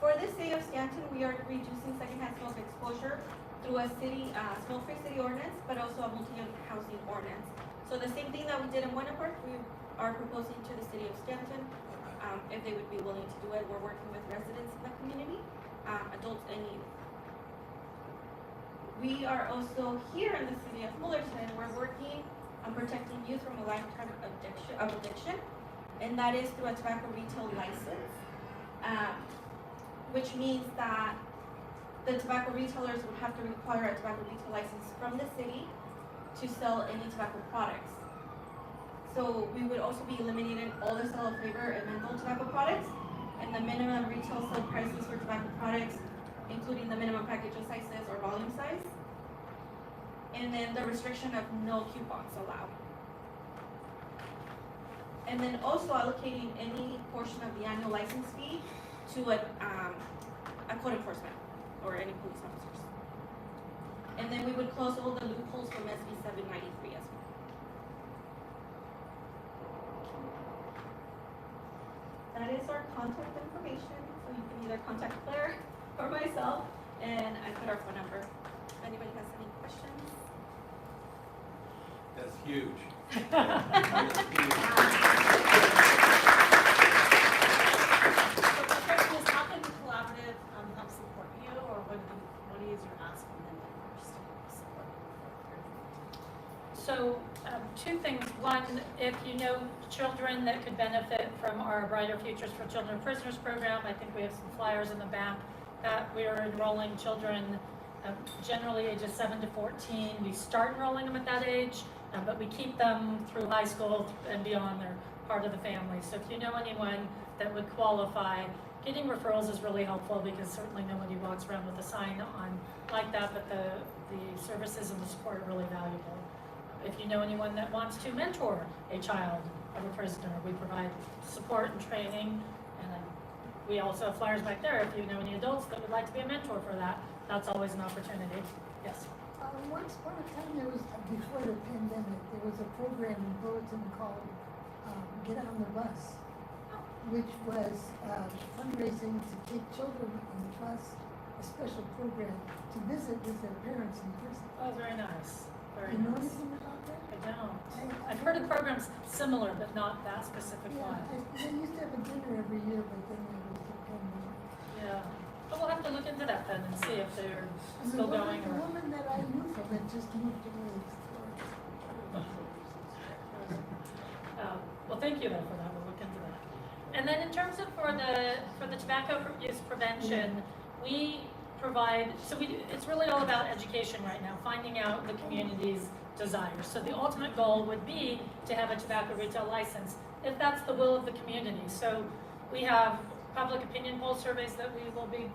For the city of Stanton, we are reducing secondhand smoke exposure through a city smoke-free city ordinance, but also a multi-housing ordinance. So the same thing that we did in Buena Park, we are proposing to the city of Stanton, if they would be willing to do it. We're working with residents in the community, adults and youth. We are also here in the city of Fullerton. We're working on protecting youth from a lifetime of addiction, and that is through a tobacco retail license, which means that the tobacco retailers would have to require a tobacco retail license from the city to sell any tobacco products. So we would also be eliminating all the sale of flavor and menthol tobacco products, and the minimum retail sale prices for tobacco products, including the minimum package sizes or volume size, and then the restriction of no coupons allowed. And then also allocating any portion of the annual license fee to a code enforcement or any police officers. And then we would close all the loopholes from SB 793 as well. That is our contact information, so you can either contact Claire or myself, and I put our phone number. If anybody has any questions. That's huge. How can the collaborative help support you, or what is your ask from them to support you? So, 2 things. One, if you know children that could benefit from our Brighter Futures for Children of Prisoners program, I think we have some flyers in the back that we are enrolling children generally ages 7 to 14. We start enrolling them at that age, but we keep them through high school and beyond. They're part of the family. So if you know anyone that would qualify, getting referrals is really helpful, because certainly nobody walks around with a sign on like that, but the services and the support are really valuable. If you know anyone that wants to mentor a child of a prisoner, we provide support and training, and we also have flyers back there. If you know any adults that would like to be a mentor for that, that's always an opportunity. Yes? Once upon a time, there was, before the pandemic, there was a program in Fullerton called Get on the Bus, which was fundraising to take children on the bus, a special program to visit with their parents in prison. Oh, very nice. Very You know nice. anything about that? I don't. I've heard of programs similar, but not that specific Yeah, one. they used to have a dinner every year, but then there was the pandemic. Yeah. But we'll have to look into that then and see if they're And still the going woman, or. the woman that I knew from it just moved away. Well, thank you then for that. We'll look into that. And then in terms of for the tobacco use prevention, we provide, it's really all about education right now, finding out the community's desires. So the ultimate goal would be to have a tobacco retail license, if that's the will of the community. So we have public opinion poll surveys that we will be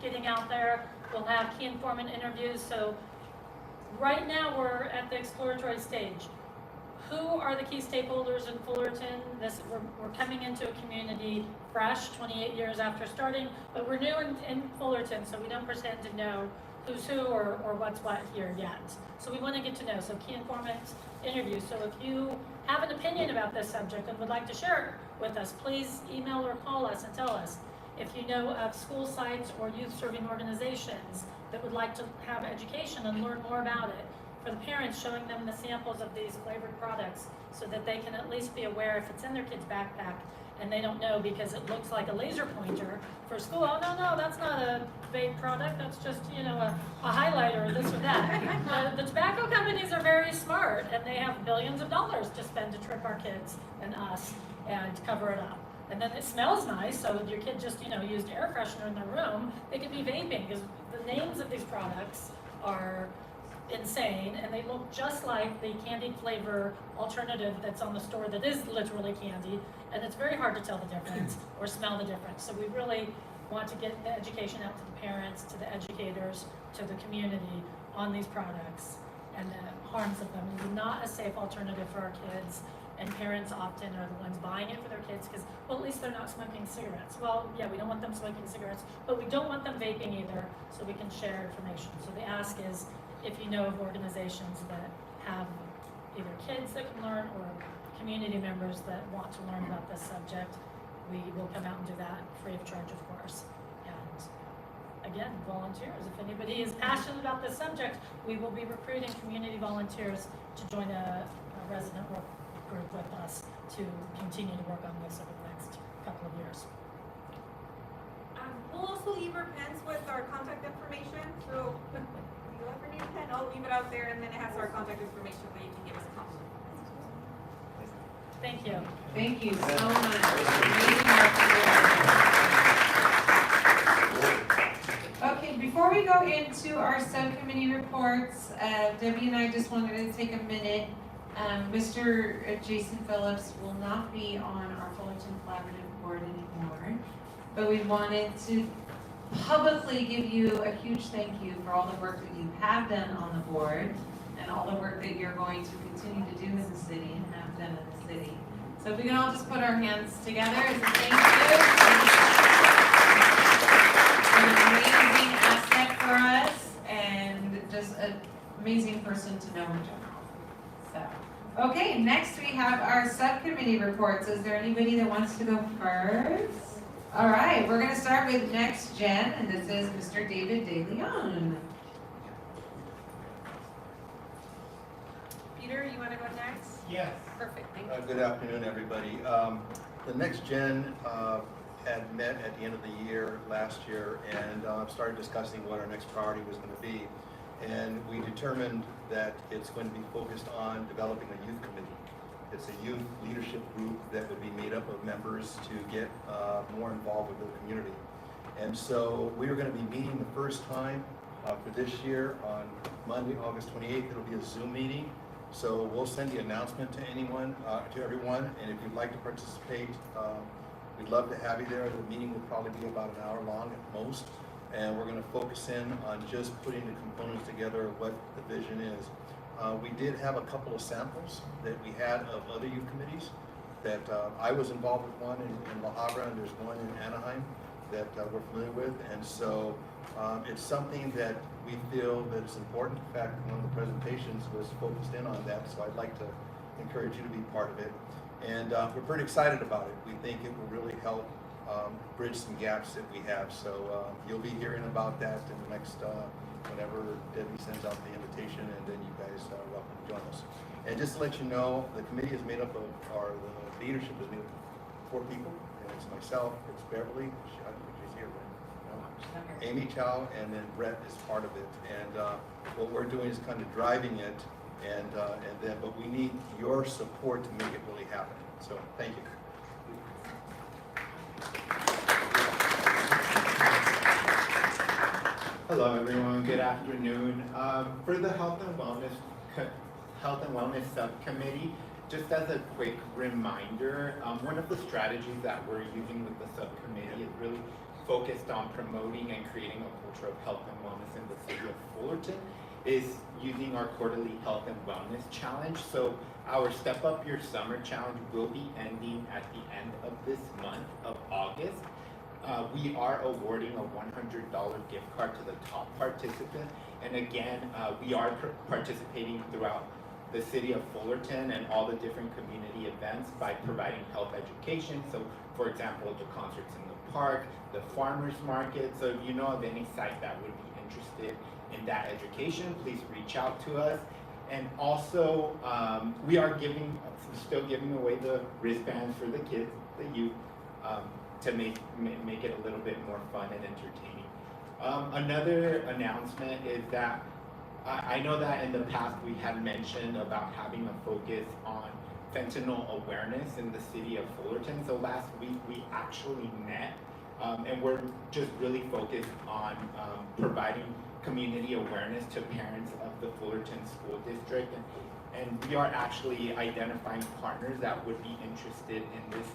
getting out there. We'll have key informant interviews. So right now we're at the exploratory stage. Who are the key stakeholders in Fullerton? We're coming into a community fresh, 28 years after starting, but we're new in Fullerton, so we don't pretend to know who's who or what's what here yet. So we want to get to know, so key informant interviews. So if you have an opinion about this subject and would like to share it with us, please email or call us and tell us. If you know of school sites or youth serving organizations that would like to have education and learn more about it, for the parents, showing them the samples of these flavored products so that they can at least be aware if it's in their kid's backpack and they don't know because it looks like a laser pointer for school. Oh, no, that's not a vape product. That's just, a highlighter or this or that. The tobacco companies are very smart and they have billions of dollars to spend to trip our kids and us and cover it up. And then it smells nice, so if your kid just, used air freshener in their room, they could be vaping because the names of these products are insane, and they look just like the candy flavor alternative that's on the store that is literally candy, and it's very hard to tell the difference or smell the difference. So we really want to get the education out to the parents, to the educators, to the community on these products and the harms of them. It is not a safe alternative for our kids, and parents often are the ones buying it for their kids because, well, at least they're not smoking cigarettes. Well, yeah, we don't want them smoking cigarettes, but we don't want them vaping either, so we can share information. So the ask is, if you know of organizations that have either kids that can learn or community members that want to learn about this subject, we will come out and do that free of charge, of course. And again, volunteers. If anybody is passionate about this subject, we will be recruiting community volunteers to join a resident work group with us to continue to work on this over the next couple of years. We'll also leave our pens with our contact information, so if you ever need a pen, I'll leave it out there, and then it has our contact information where you can give us a call. Thank you. Thank you so much. Amazing work. Okay, before we go into our subcommittee reports, Debbie and I just wanted to take a minute. Mr. Jason Phillips will not be on our Fullerton Collaborative board anymore, but we wanted to publicly give you a huge thank you for all the work that you have done on the board and all the work that you're going to continue to do in the city and have done in the city. So if we can all just put our hands together as a thank you. An amazing asset for us and just an amazing person to know in general. So, okay, next we have our subcommittee reports. Is there anybody that wants to go first? All right, we're going to start with Next Gen, and this is Mr. David De Leon. Peter, you want to go next? Yes. Perfect, thank you. Good afternoon, everybody. The Next Gen had met at the end of the year last year and started discussing what our next priority was going to be. And we determined that it's going to be focused on developing a youth committee. It's a youth leadership group that would be made up of members to get more involved with the community. And so we are going to be meeting the first time for this year on Monday, August 28th. It'll be a Zoom meeting. So we'll send the announcement to everyone. And if you'd like to participate, we'd love to have you there. The meeting will probably be about an hour long at most. And we're going to focus in on just putting the components together of what the vision is. We did have a couple of samples that we had of other youth committees that I was involved with one in La Habra, and there's one in Anaheim that we're familiar with. And so it's something that we feel that is important. In fact, one of the presentations was focused in on that, so I'd like to encourage you to be part of it. And we're pretty excited about it. We think it will really help bridge some gaps that we have. So you'll be hearing about that in the next, whenever Debbie sends out the invitation, and then you guys are welcome to join us. And just to let you know, the committee is made up of, or the leadership is made up of 4 people, and it's myself, it's Beverly, I think she's here, right? No? Amy Chow, and then Brett is part of it. And what we're doing is kind of driving it, and then, but we need your support to make it really happen. So thank you. Hello everyone, good afternoon. For the Health and Wellness Subcommittee, just as a quick reminder, one of the strategies that we're using with the subcommittee is really focused on promoting and creating a culture of health and wellness in the city of Fullerton is using our quarterly health and wellness challenge. So our Step Up Your Summer challenge will be ending at the end of this month of August. We are awarding a $100 gift card to the top participant. And again, we are participating throughout the city of Fullerton and all the different community events by providing health education. So for example, the concerts in the park, the farmers market. So if you know of any site that would be interested in that education, please reach out to us. And also, we are still giving away the wristbands for the kids, the youth, to make it a little bit more fun and entertaining. Another announcement is that I know that in the past we had mentioned about having a focus on fentanyl awareness in the city of Fullerton. So last week we actually met and we're just really focused on providing community awareness to parents of the Fullerton School District. And we are actually identifying partners that would be interested in this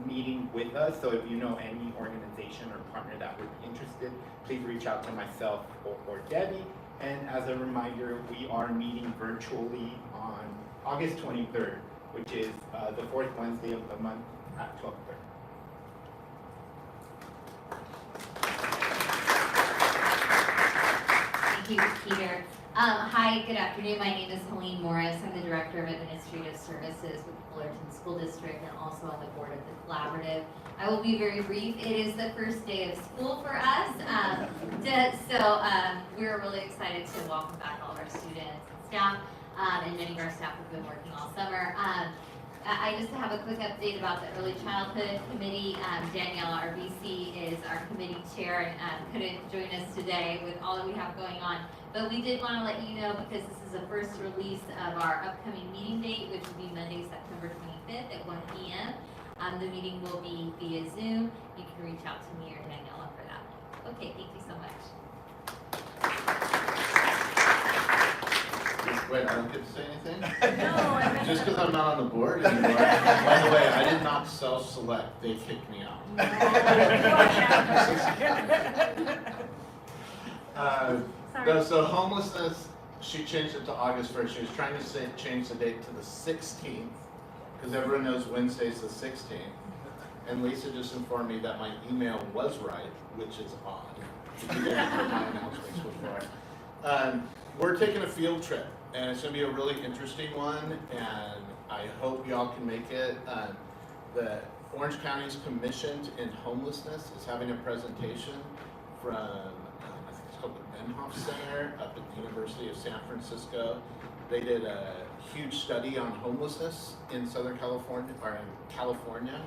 meeting with us. So if you know any organization or partner that would be interested, please reach out to myself or Debbie. And as a reminder, we are meeting virtually on August 23rd, which is the fourth Wednesday of the month at 12:30. Thank you, Peter. Hi, good afternoon. My name is Helene Morris. I'm the Director of Administrative Services with Fullerton School District and also on the board of the Collaborative. I will be very brief. It is the first day of school for us. We're really excited to welcome back all of our students and staff, and many of our staff have been working all summer. I just have a quick update about the Early Childhood Committee. Danielle, our VC, is our committee chair and couldn't join us today with all that we have going on. But we did want to let you know, because this is the first release of our upcoming meeting date, which will be Monday, September 25th at 1 p.m. The meeting will be via Zoom. You can reach out to me or Daniela for that. Okay, thank you so much. Wait, I don't get to say anything? No. Just because I'm not on the board anymore. By the way, I did not self-select. They kicked me out. No, so homelessness, she changed it to August 1st. She was trying to change the date to the 16th, because everyone knows Wednesday's the 16th. And Lisa just informed me that my email was right, which is odd. She didn't put my announcements before. We're taking a field trip, and it's going to be a really interesting one, and I hope y'all can make it. The Orange County's Commission to End Homelessness is having a presentation from, I think it's called the Benhoff Center up at the University of San Francisco. They did a huge study on homelessness in Southern California, or in California,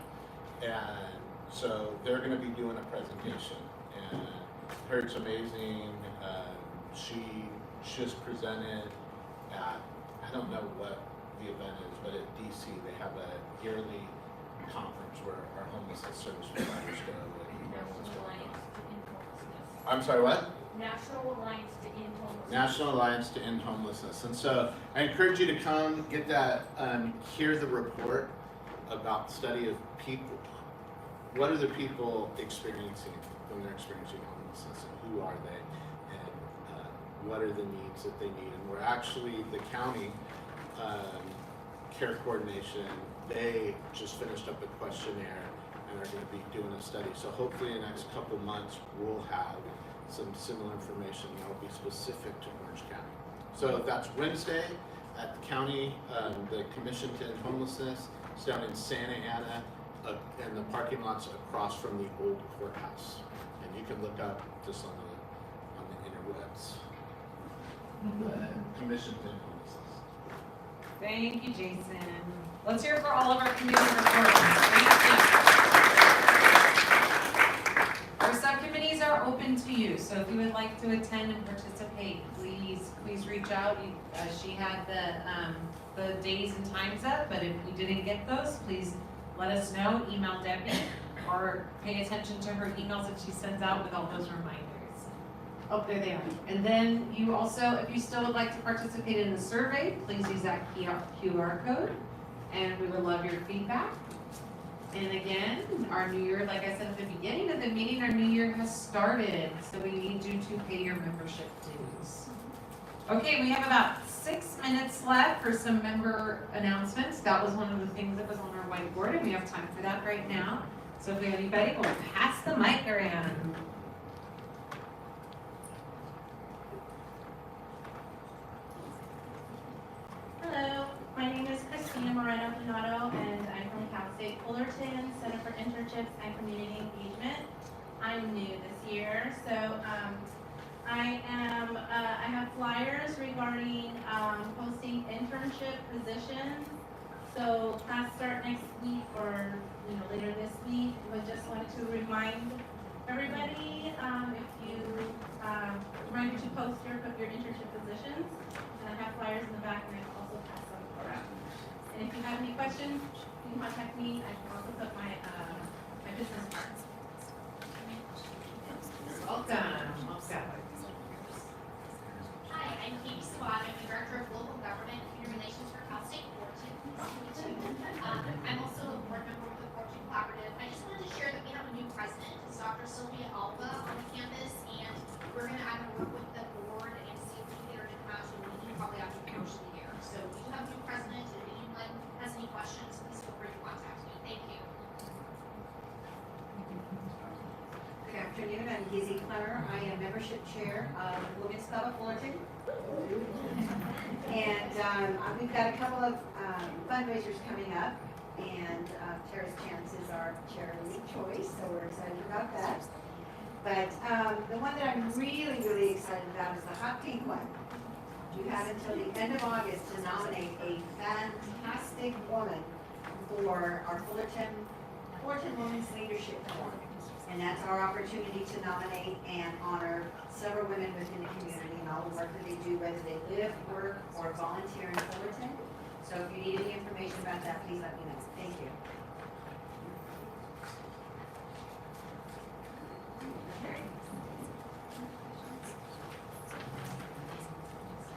and so they're going to be doing a presentation, and her it's amazing. She just presented at, I don't know what the event is, but at DC they have a yearly conference where our homelessness service providers go. I'm sorry, what? National Alliance to End Homelessness. National Alliance to End Homelessness. And so I encourage you to come get that, hear the report about the study of people. What are the people experiencing when they're experiencing homelessness, and who are they? What are the needs that they need? And we're actually, the county care coordination, they just finished up a questionnaire and are going to be doing a study. So hopefully in the next couple months, we'll have some similar information that will be specific to Orange County. So that's Wednesday at the county, the Commission to End Homelessness. It's down in Santa Ana, and the parking lot's across from the old courthouse. And you can look up just on the interwebs. The Commission to End Homelessness. Thank you, Jason. Let's hear it for all of our community reports. Thank you. Our subcommittees are open to you, so if you would like to attend and participate, please reach out. She had the days and times up, but if you didn't get those, please let us know. Email Debbie or pay attention to her emails that she sends out with all those reminders. Oh, there they are. And then you also, if you still would like to participate in the survey, please use that QR code, and we would love your feedback. And again, our new year, like I said at the beginning of the meeting, our new year has started, so we need you to pay your membership dues. Okay, we have about 6 minutes left for some member announcements. That was one of the things that was on our whiteboard, and we have time for that right now. So if we have anybody, we'll pass the mic around. Hello, my name is Christina Moreno Donato, and I'm from Cal State Fullerton Center for Internships and Community Engagement. I'm new this year, so I have flyers regarding posting internship positions. So class start next week or later this week, but just wanted to remind everybody if you remind you to post your internship positions. And I have flyers in the back, and I can also pass them around. And if you have any questions, you can contact me. I can also put my business cards. Welcome. Hi, I'm Katie Swat. I'm the Director of Global Government and Community Relations for Cal State Fullerton. I'm also a board member with the Fullerton Collaborative. I just wanted to share that we have a new president. It's Dr. Sylvia Alba on the campus, and we're going to either work with the board and see if we can get her to come out to a meeting probably after the first of the year. So we do have a new president, and if anyone has any questions, please feel free to contact me. Thank you. Good afternoon, I'm Gizzy Clemmer. I am membership chair of the Women's Club of Fullerton. And we've got a couple of fundraisers coming up, and Tara's Chance is our charity of choice, so we're excited about that. But the one that I'm really, really excited about is the hot pink one. You have until the end of August to nominate a fantastic woman for our Fullerton Women's Leadership Award. And that's our opportunity to nominate and honor several women within the community and all the work that they do, whether they live, work, or volunteer in Fullerton. So if you need any information about that, please let me know. Thank you.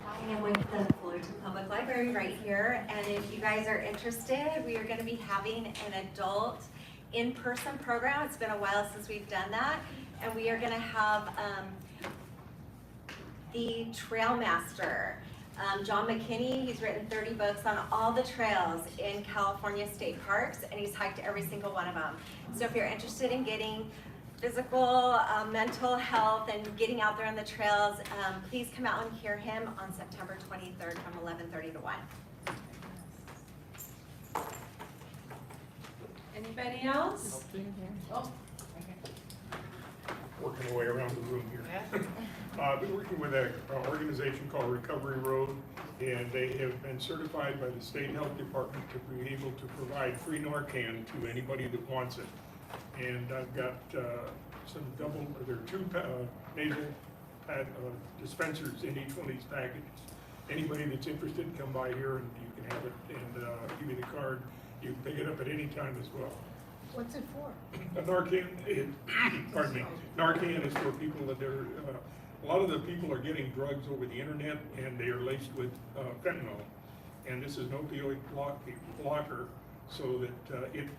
I am with the Fullerton Public Library right here, and if you guys are interested, we are going to be having an adult in-person program. It's been a while since we've done that, and we are going to have the Trail Master, John McKinney. He's written 30 books on all the trails in California state parks, and he's hiked every single one of them. So if you're interested in getting physical, mental health, and getting out there on the trails, please come out and hear him on September 23rd from 11:30 to 1. Anybody else? Oh, Working our way around the room here. I've been working with an organization called Recovery Road, and they have been certified by the State Health Department to be able to provide free Narcan to anybody that wants it. And I've got there are two nasal pad dispensers in each one of these packages. Anybody that's interested, come by here and you can have it, and give you the card. You can pick it up at any time as well. What's it for? Narcan, pardon me, Narcan is for people that are, a lot of the people are getting drugs over the internet, and they are laced with fentanyl. And this is an opioid blocker, so that it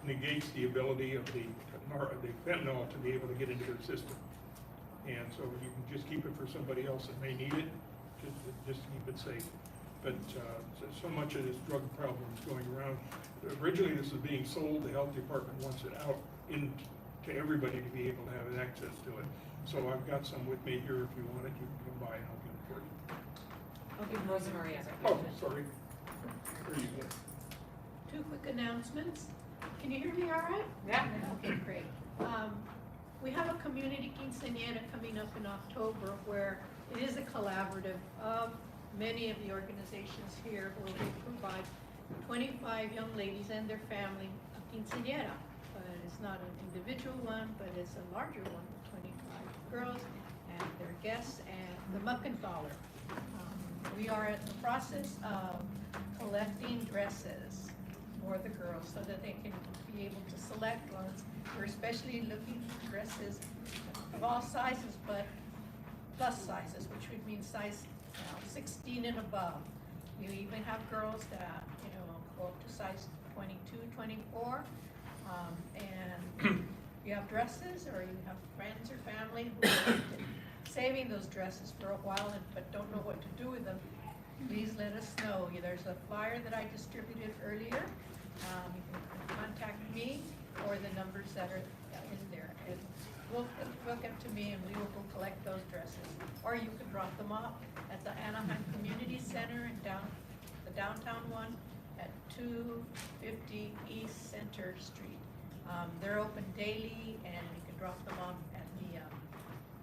negates the ability of the fentanyl to be able to get into their system. And so you can just keep it for somebody else that may need it, just to keep it safe. But so much of this drug problem is going around. Originally, this was being sold. The health department wants it out to everybody to be able to have access to it. So I've got some with me here. If you want it, you can come by and I'll get it for you. I'll give Rosa Maria. Oh, sorry. There you go. Two quick announcements. Can you hear me all right? Yeah. Okay, great. We have a community quinceañera coming up in October where it is a collaborative of many of the organizations here where we provide 25 young ladies and their family a quinceañera. It's not an individual one, but it's a larger one with 25 girls and their guests and the Muckenthaler. We are in the process of collecting dresses for the girls so that they can be able to select ones. We're especially looking for dresses of all sizes, but plus sizes, which would mean size 16 and above. You even have girls that, go up to size 22, 24. And you have dresses, or you have friends or family who are saving those dresses for a while but don't know what to do with them, please let us know. There's a flyer that I distributed earlier. You can contact me or the numbers that are in there. And look up to me and we will go collect those dresses. Or you can drop them off at the Anaheim Community Center in the downtown one at 250 East Center Street. They're open daily and you can drop them off at the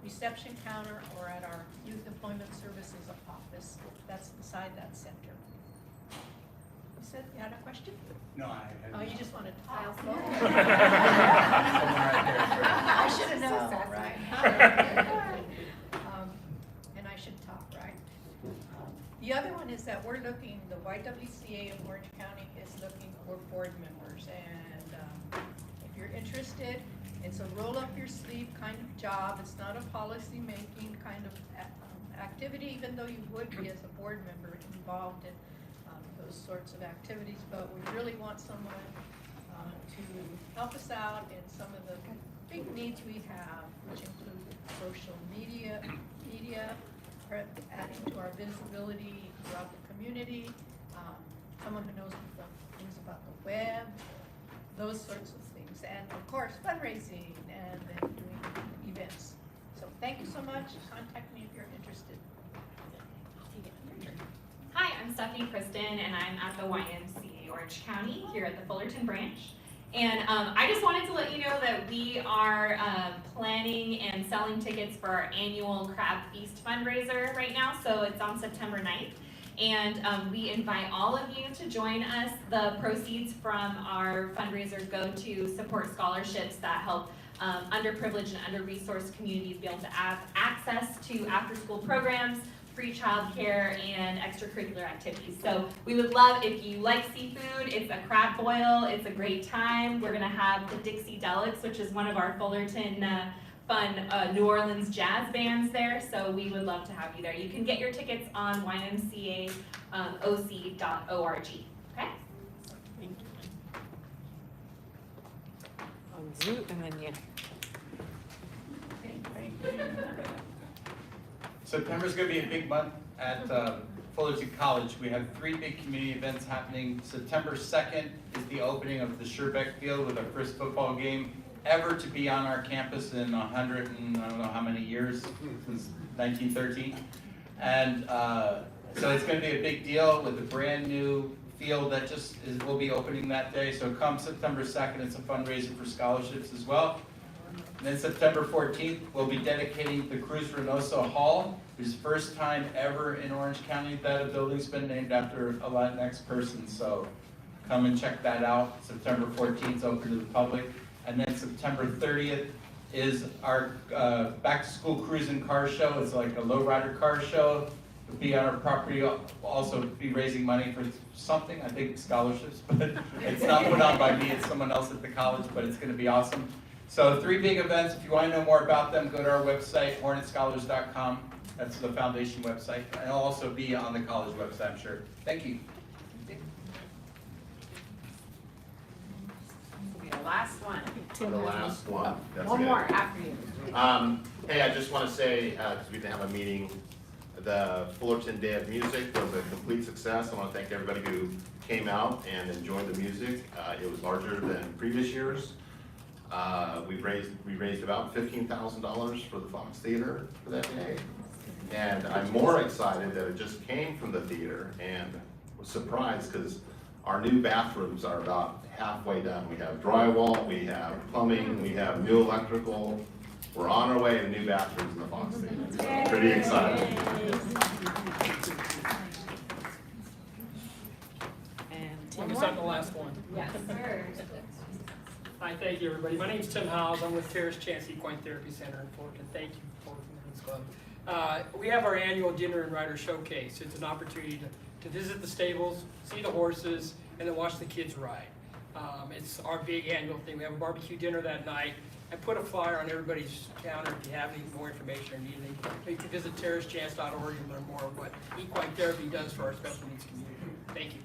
reception counter or at our Youth Employment Services office. That's beside that center. You said you had a question? No, I had. Oh, you just want to talk? Someone right there, sure. I should have known, right? And I should talk, right? The other one is that we're looking, the YWCA of Orange County is looking for board members. And if you're interested, it's a roll up your sleeve kind of job. It's not a policy making kind of activity, even though you would be as a board member involved in those sorts of activities. But we really want someone to help us out in some of the big needs we have, which include social media, adding to our visibility throughout the community, someone who knows things about the web, those sorts of things, and of course fundraising and then doing events. So thank you so much. Contact me if you're interested. Hi, I'm Stephanie Kristen, and I'm at the YMCA Orange County here at the Fullerton branch. And I just wanted to let you know that we are planning and selling tickets for our annual Crab Feast fundraiser right now. So it's on September 9th. And we invite all of you to join us. The proceeds from our fundraiser go to support scholarships that help underprivileged and under-resourced communities be able to have access to after-school programs, free childcare, and extracurricular activities. So we would love if you like seafood. It's a crab boil. It's a great time. We're gonna have the Dixie Delics, which is one of our Fullerton fun New Orleans jazz bands there. So we would love to have you there. You can get your tickets on ymcaoc.org. Okay? Thank you. On Zoom and then you. September's gonna be a big month at Fullerton College. We have 3 big community events happening. September 2nd is the opening of the Scherbeck Field with our first football game ever to be on our campus in 100 and I don't know how many years, since 1913. And so it's gonna be a big deal with a brand new field that will be opening that day. So come September 2nd, it's a fundraiser for scholarships as well. And then September 14th, we'll be dedicating the Cruz Reynoso Hall, which is first time ever in Orange County that a building's been named after a Latinx person. So come and check that out. September 14th is open to the public. And then September 30th is our back to school cruise and car show. It's like a lowrider car show. It'll be on our property. We'll also be raising money for something, I think scholarships, but it's not put on by me, it's someone else at the college, but it's gonna be awesome. So 3 big events. If you want to know more about them, go to our website, hornetscholars.com. That's the foundation website. And it'll also be on the college website, I'm sure. Thank you. The last one. The last one. That's One good. more after you. Hey, I just want to say, because we didn't have a meeting, the Fullerton Day of Music was a complete success. I want to thank everybody who came out and enjoyed the music. It was larger than previous years. We raised about $15,000 for the Fox Theater for that day. And I'm more excited that it just came from the theater and was surprised because our new bathrooms are about halfway done. We have drywall, we have plumbing, we have new electrical. We're on our way to new bathrooms in the Fox Theater. So I'm pretty excited. And Is that the last one? Yes, sir. Hi, thank you, everybody. My name's Tim Howes. I'm with Terrace Chance Equine Therapy Center in Fullerton. Thank you, Fullerton Women's Club. We have our annual Dinner and Rider Showcase. It's an opportunity to visit the stables, see the horses, and then watch the kids ride. It's our big annual thing. We have a barbecue dinner that night. I put a flyer on everybody's counter if you have any more information or need anything. You can visit terracechance.org and learn more of what equine therapy does for our special needs community. Thank you.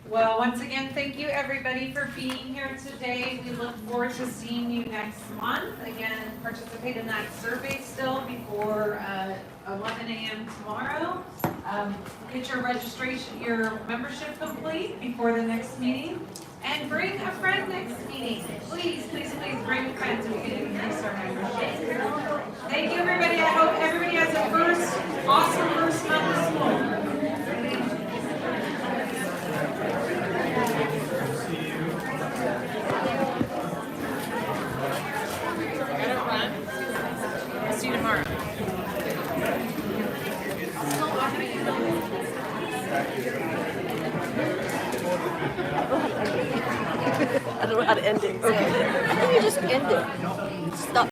Well, once again, thank you everybody for being here today. We look forward to seeing you next month. Again, participate in that survey still before 11 a.m. tomorrow. Get your registration, your membership complete before the next meeting. And bring a friend next meeting. Please, please, please bring friends so we can increase our membership. Thank you everybody. I hope everybody has a awesome first month of school. See you tomorrow. I don't know how to end it. I think you just end it. Stop.